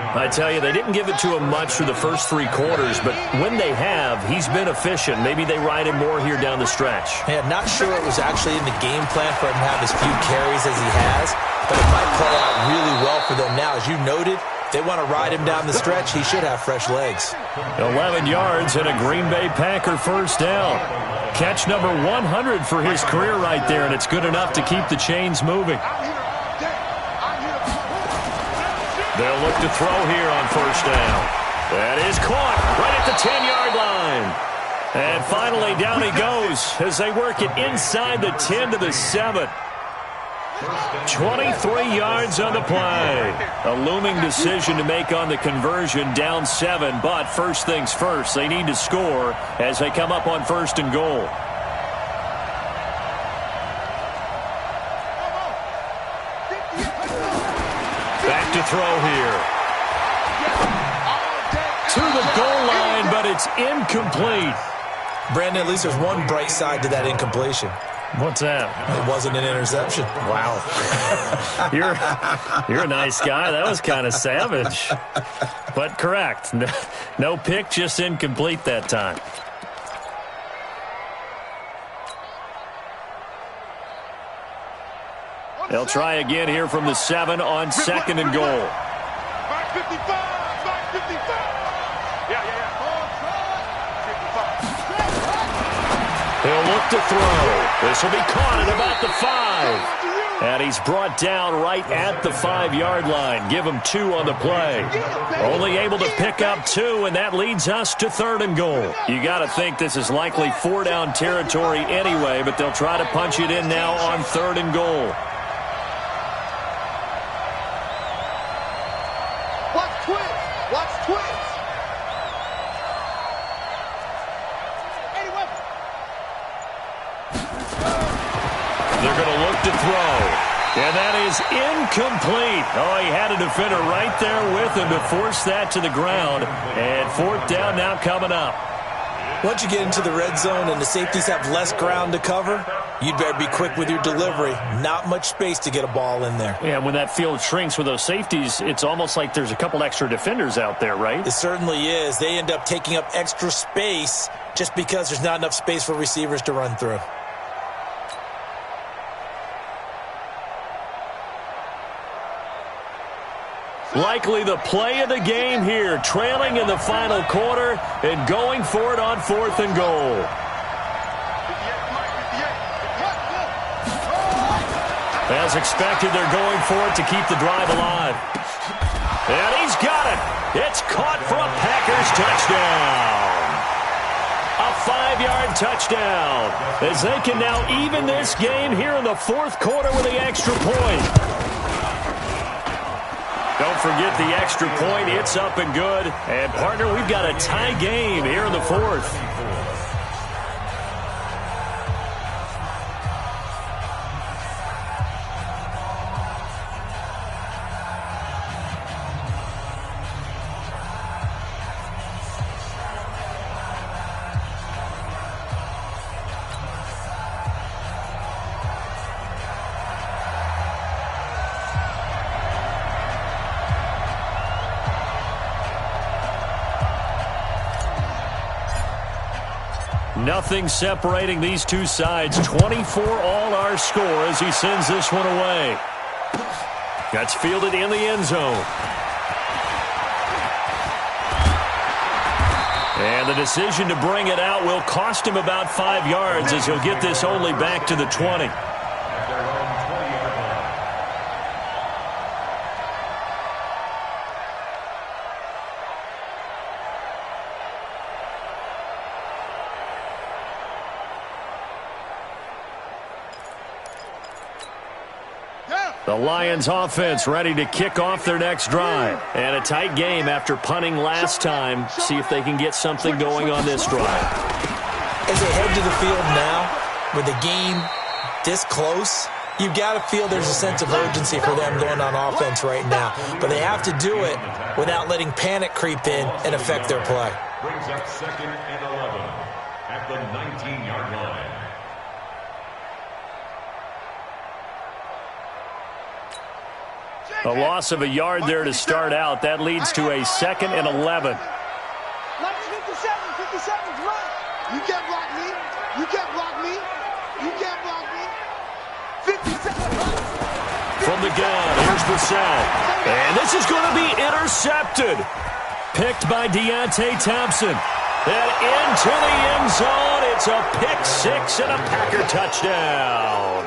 I tell you, they didn't give it to him much through the first 3 quarters, but when they have, he's been efficient. Maybe they ride him more here down the stretch. Yeah, not sure it was actually in the game plan for him to have as few carries as he has, but it might play out really well for them now. as you noted, if they want to ride him down the stretch, he should have fresh legs. 11 yards and a Green Bay Packer first down. Catch number 100 for his career right there, and it's good enough to keep the chains moving. They'll look to throw here on first down. That is caught right at the 10-yard line. And finally, down he goes as they work it inside the 10 to the 7. 23 yards on the play. A looming decision to make on the conversion, down 7. But first things first, they need to score as they come up on first and goal. Back to throw here. To the goal line, but it's incomplete. Brandon, at least there's one bright side to that incompletion. What's that? It wasn't an interception. Wow. You're a nice guy. That was kind of savage. But correct. No pick, just incomplete that time. They'll try again here from the 7 on second and goal. 55. He'll look to throw. This will be caught at about the 5. And he's brought down right at the 5-yard line. Give him 2 on the play. Only able to pick up 2, and that leads us to third and goal. You got to think this is likely 4-down territory anyway, but they'll try to punch it in now on third and goal. Watch twins. They're going to look to throw. And that is incomplete. Oh, he had a defender right there with him to force that to the ground. And fourth down now coming up. Once you get into the red zone and the safeties have less ground to cover, you'd better be quick with your delivery. Not much space to get a ball in there. Yeah, when that field shrinks with those safeties, it's almost like there's a couple extra defenders out there, right? It certainly is. They end up taking up extra space just because there's not enough space for receivers to run through. Likely the play of the game here, trailing in the final quarter and going for it on fourth and goal. As expected, they're going for it to keep the drive alive. And he's got it. It's caught for a Packers touchdown. A 5-yard touchdown as they can now even this game here in the fourth quarter with the extra point. Don't forget the extra point. It's up and good. And, partner, we've got a tie game here in the fourth. Nothing separating these two sides. 24 all our score as he sends this one away. That's fielded in the end zone. And the decision to bring it out will cost him about 5 yards as he'll get this only back to the 20. The Lions offense ready to kick off their next drive. And a tight game after punting last time. See if they can get something going on this drive. As they head to the field now, with the game this close, you've got to feel there's a sense of urgency for them going on offense right now. But they have to do it without letting panic creep in and affect their play. Brings up 2nd and 11 at the 19-yard line. A loss of a yard there to start out. That leads to a 2nd and 11. 57, run. You can't block me. You can't block me. You can't block me. 57. From the gun, here's the set. And this is going to be intercepted. Picked by Deontay Thompson. And into the end zone. It's a pick six and a Packer touchdown.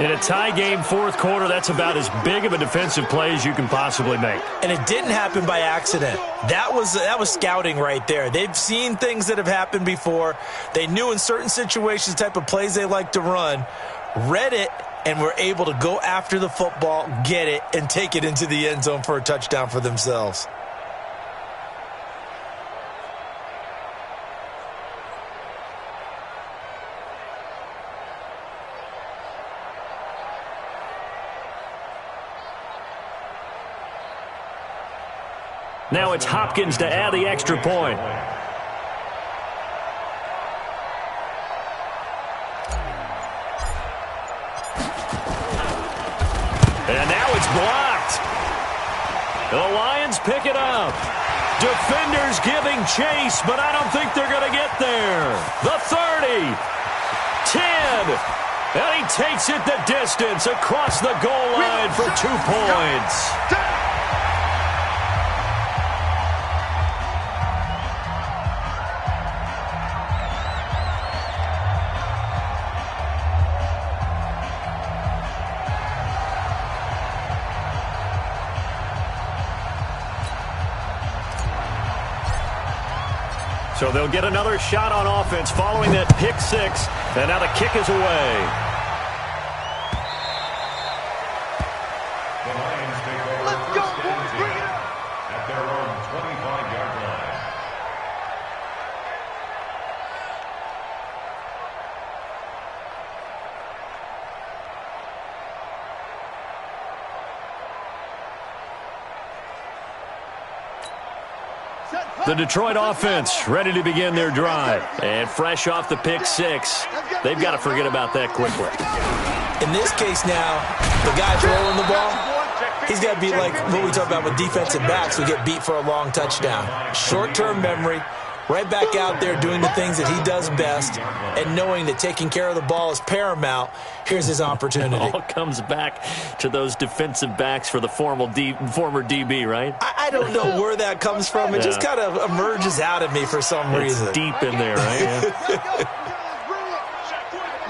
In a tie game, fourth quarter, that's about as big of a defensive play as you can possibly make. And it didn't happen by accident. That was scouting right there. They've seen things that have happened before. They knew in certain situations the type of plays they like to run, read it, and were able to go after the football, get it, and take it into the end zone for a touchdown for themselves. Now it's Hopkins to add the extra point. And now it's blocked. The Lions pick it up. Defenders giving chase, but I don't think they're going to get there. The 30. 10. And he takes it the distance across the goal line for 2 points. So they'll get another shot on offense following that pick six. And now the kick is away. The Lions take over first and 10 at their own 25-yard line. The Detroit offense ready to begin their drive. And fresh off the pick six, they've got to forget about that quickly. In this case now, the guy throwing the ball, he's got to be like what we talk about with defensive backs who get beat for a long touchdown. Short-term memory, right back out there doing the things that he does best, and knowing that taking care of the ball is paramount. Here's his opportunity. It all comes back to those defensive backs for the former DB, right? I don't know where that comes from. It just kind of emerges out of me for some reason. It's deep in there, right? Yeah.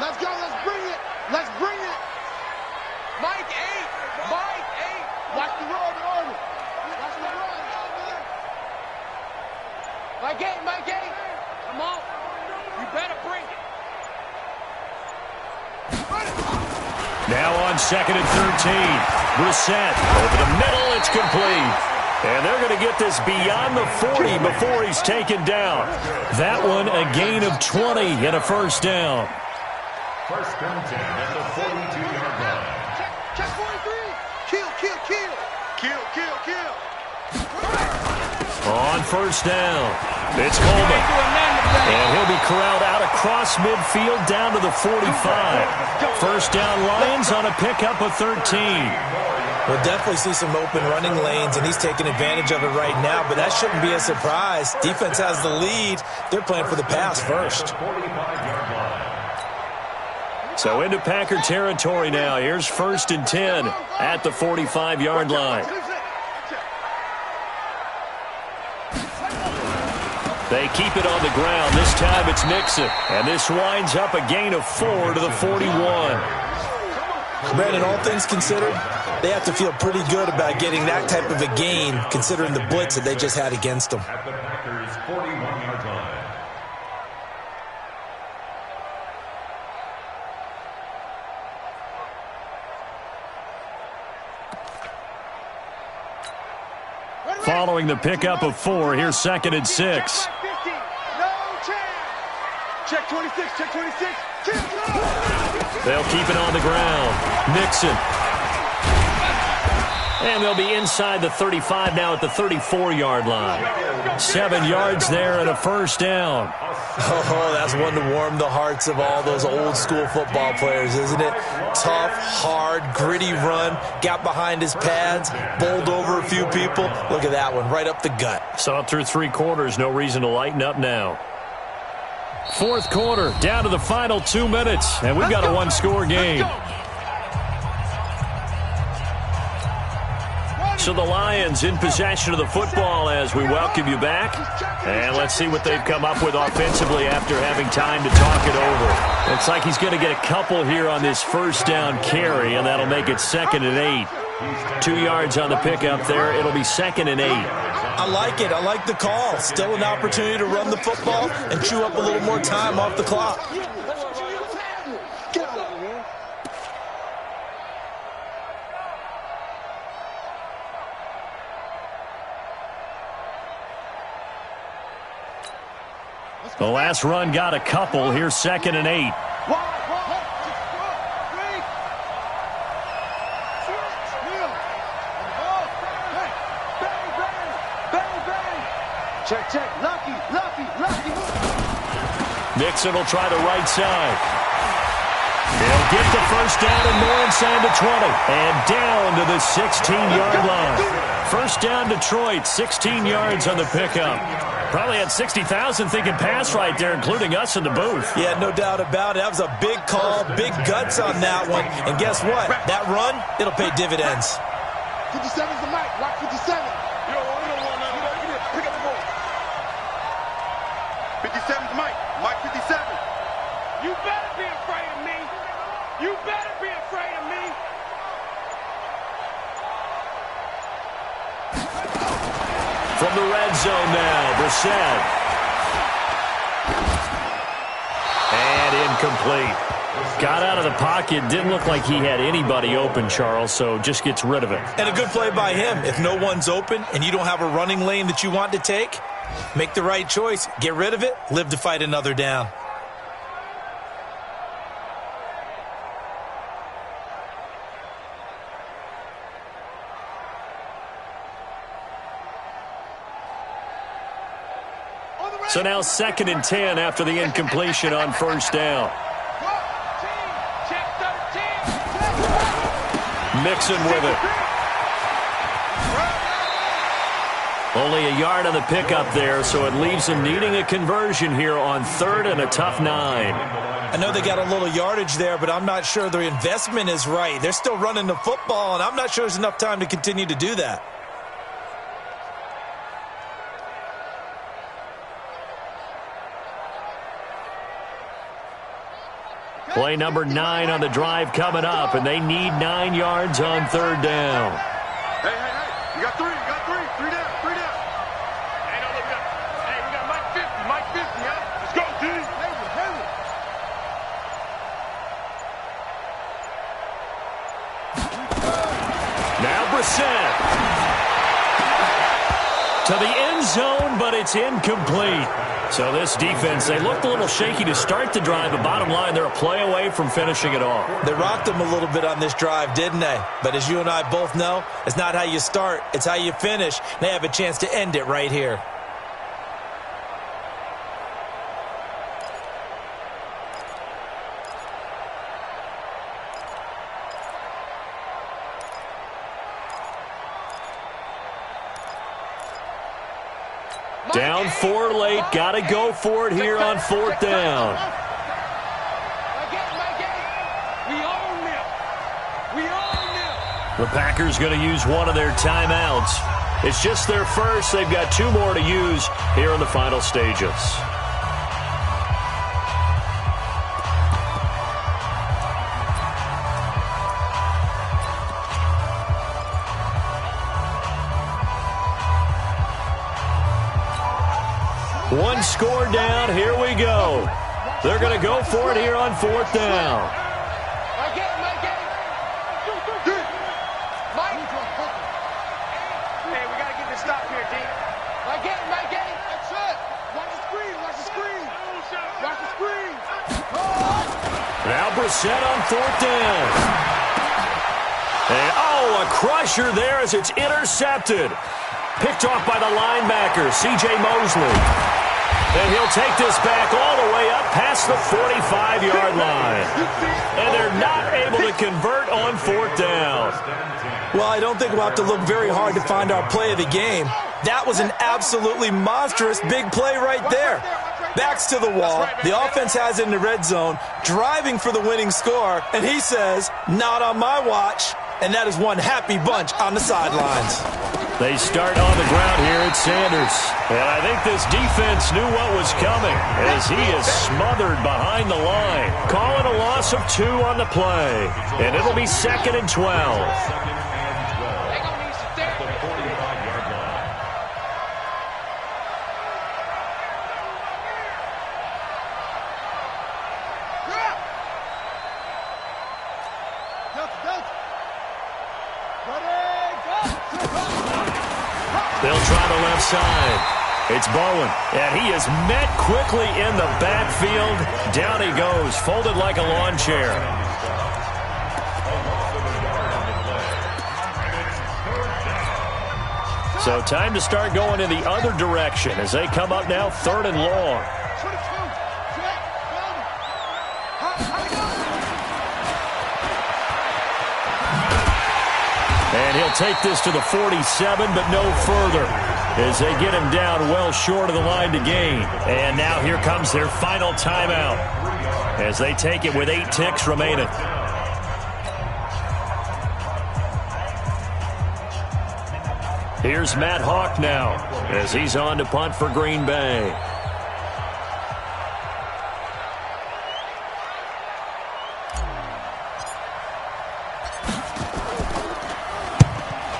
Let's go. Let's bring it. Let's bring it. Mike 8. Mike 8. Watch the road, Army. Watch the road. Mike 8. Mike 8. Come on. You better bring it. Now on 2nd and 13. Brissett over the middle. It's complete. And they're going to get this beyond the 40 before he's taken down. That one a gain of 20 and a first down. First and 10 at the 42-yard line. Check 43. Kill. On first down, it's Coleman. And he'll be corralled out across midfield down to the 45. First down Lions on a pickup of 13. We'll definitely see some open running lanes, and he's taking advantage of it right now, but that shouldn't be a surprise. Defense has the lead. They're playing for the pass first. So into Packer territory now. Here's 1st and 10 at the 45-yard line. They keep it on the ground. This time it's Nixon. And this winds up a gain of 4 to the 41. Brandon, all things considered, they have to feel pretty good about getting that type of a gain, considering the blitz that they just had against them. At the Packers' 41-yard line. Following the pickup of 4, here's 2nd and 6. Check 26. They'll keep it on the ground. Nixon. And they'll be inside the 35 now at the 34-yard line. 7 yards there and a first down. Oh, that's one to warm the hearts of all those old-school football players, isn't it? Tough, hard, gritty run, got behind his pads, bowled over a few people. Look at that one, right up the gut. Saw it through 3 quarters, no reason to lighten up now. 4th quarter, down to the final 2 minutes, and we've got a one-score game. So the Lions in possession of the football as we welcome you back. And let's see what they've come up with offensively after having time to talk it over. Looks like he's going to get a couple here on this first down carry, and that'll make it 2nd and 8. 2 yards on the pickup there. It'll be 2nd and 8. I like it. I like the call. Still an opportunity to run the football and chew up a little more time off the clock. The last run got a couple. Here's 2nd and 8. Check. Lucky. Mixon will try the right side. He'll get the first down and more inside the 20. And down to the 16-yard line. First down Detroit, 16 yards on the pickup. Probably had 60,000 thinking pass right there, including us in the booth. Yeah, no doubt about it. That was a big call, big guts on that one. And guess what? That run, it'll pay dividends. 57's the mic. Rock 57. Yo, we don't want nothing. Give me pick up the ball. 57's the mic. Mike 57. You better be afraid of me. You better be afraid of me. From the red zone now, Brissett. And incomplete. Got out of the pocket. Didn't look like he had anybody open, Charles, so just gets rid of it. And a good play by him. If no one's open and you don't have a running lane that you want to take, make the right choice. Get rid of it. Live to fight another down. So now 2nd and 10 after the incompletion on first down. Mixon with it. Only a yard on the pickup there, so it leaves them needing a conversion here on 3rd and a tough 9. I know they got a little yardage there, but I'm not sure their investment is right. They're still running the football, and I'm not sure there's enough time to continue to do that. Play number 9 on the drive coming up, and they need 9 yards on 3rd down. Hey. You got three. Three down. Hey, no, look, we got Mike 50, huh? Let's go, dude. Now Brissett. To the end zone, but it's incomplete. So this defense, they looked a little shaky to start the drive, but bottom line, they're a play away from finishing it off. They rocked them a little bit on this drive, didn't they? But as you and I both know, it's not how you start, it's how you finish. They have a chance to end it right here. Down 4 late. Got to go for it here on 4th down. The Packers going to use one of their timeouts. It's just their first. They've got 2 more to use here in the final stages. One score down. Here we go. They're going to go for it here on 4th down. Hey, we got to get this stop here, D. That's it. Watch the screen. Watch the screen. Now Brissett on 4th down. And, a crusher there as it's intercepted. Picked off by the linebacker, C.J. Mosley. And he'll take this back all the way up past the 45-yard line. And they're not able to convert on 4th down. Well, I don't think we'll have to look very hard to find our play of the game. That was an absolutely monstrous big play right there. Backs to the wall. The offense has it in the red zone, driving for the winning score. And he says, not on my watch. And that is one happy bunch on the sidelines. They start on the ground here at Sanders. And I think this defense knew what was coming as he is smothered behind the line. Calling a loss of 2 on the play. And it'll be 2nd and 12. They'll try the left side. It's Bowen, and he is met quickly in the backfield. Down he goes, folded like a lawn chair. So time to start going in the other direction as they come up now 3rd and long. And he'll take this to the 47, but no further as they get him down well short of the line to gain. And now here comes their final timeout as they take it with 8 ticks remaining. Here's Matt Hawk now as he's on to punt for Green Bay.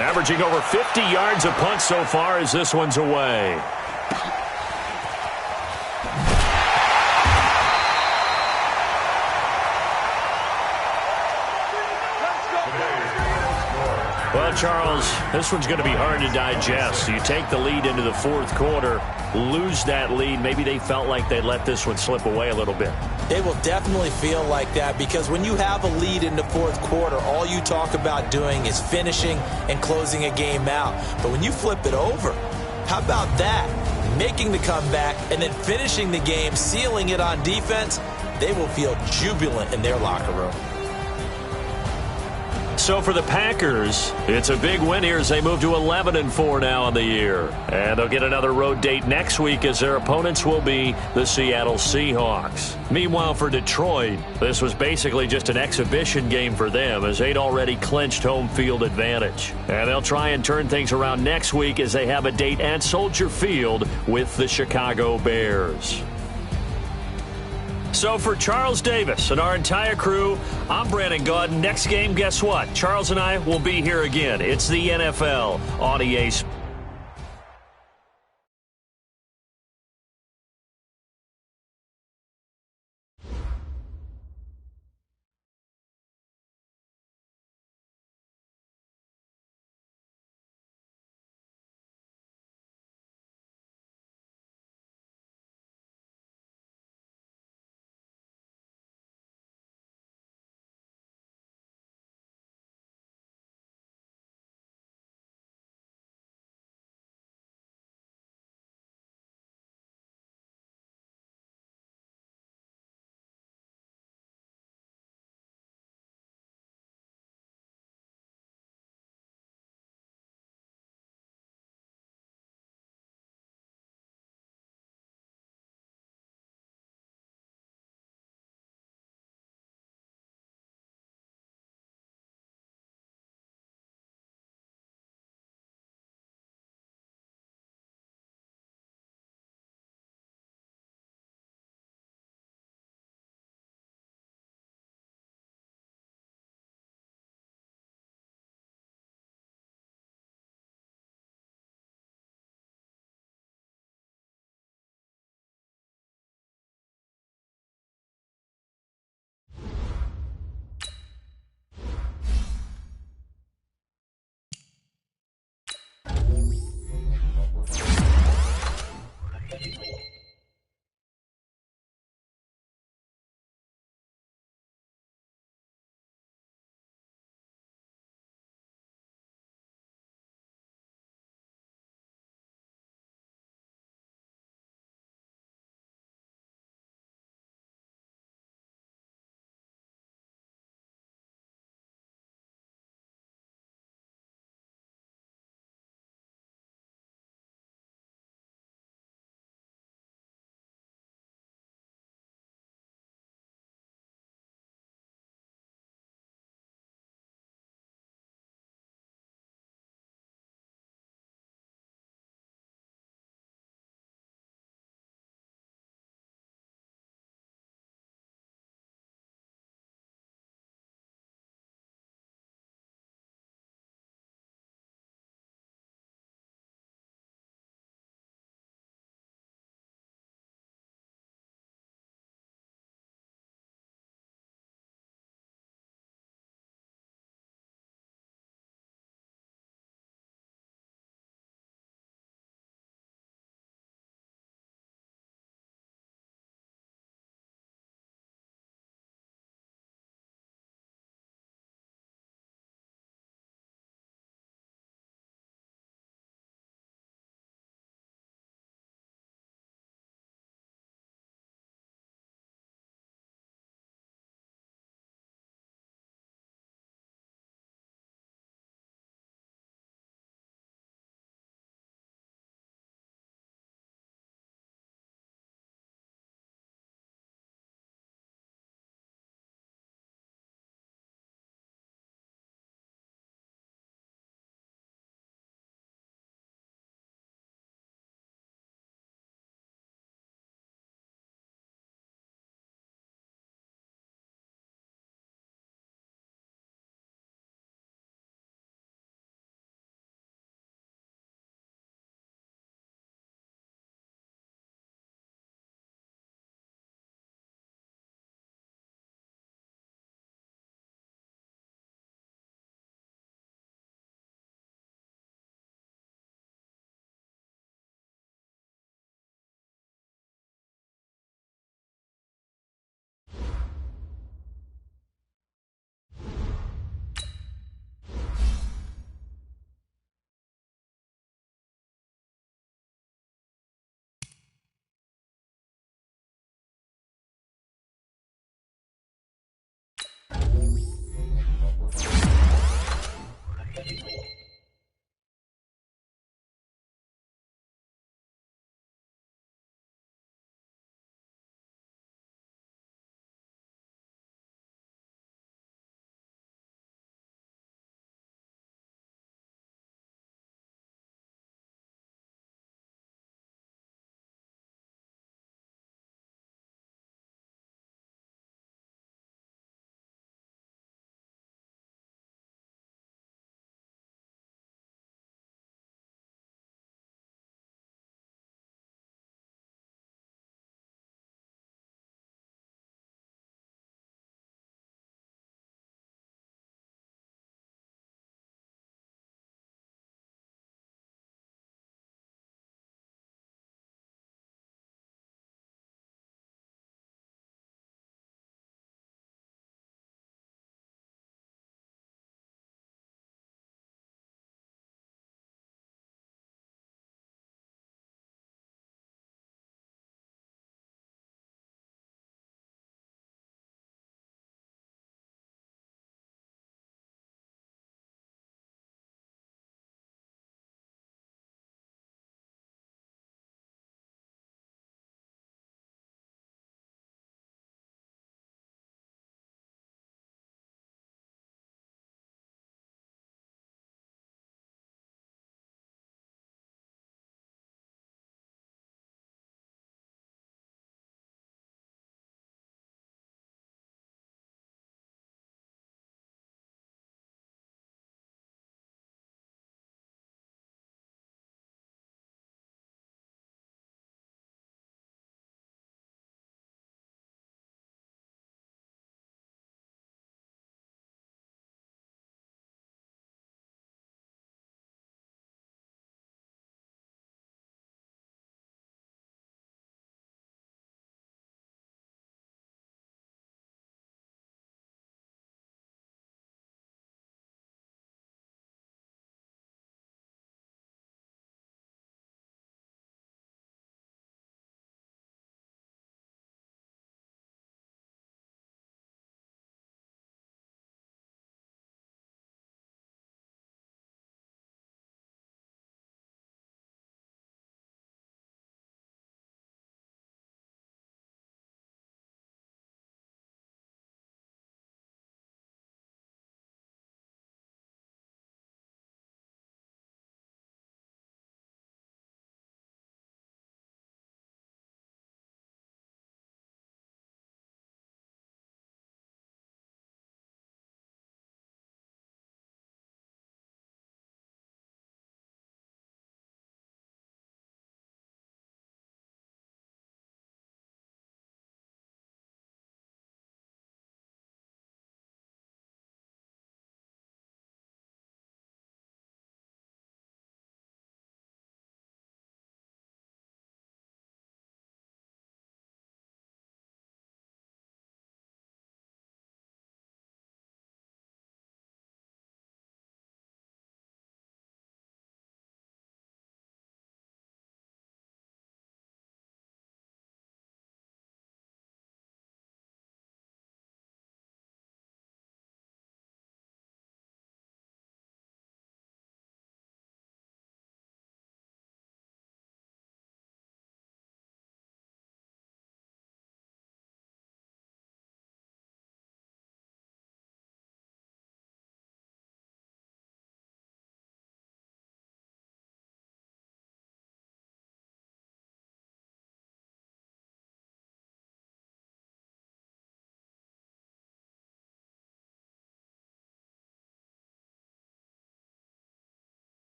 Averaging over 50 yards a punt so far as this one's away. Well, Charles, this one's going to be hard to digest. You take the lead into the 4th quarter, lose that lead. Maybe they felt like they let this one slip away a little bit. They will definitely feel like that because when you have a lead in the 4th quarter, all you talk about doing is finishing and closing a game out. But when you flip it over, how about that? Making the comeback and then finishing the game, sealing it on defense, they will feel jubilant in their locker room. So for the Packers, it's a big win here as they move to 11-4 now on the year. And they'll get another road date next week as their opponents will be the Seattle Seahawks. Meanwhile, for Detroit, this was basically just an exhibition game for them as they'd already clinched home field advantage. And they'll try and turn things around next week as they have a date at Soldier Field with the Chicago Bears. So for Charles Davis and our entire crew, I'm Brandon Gaudin. Next game, guess what? Charles and I will be here again. It's the NFL on EA Sports.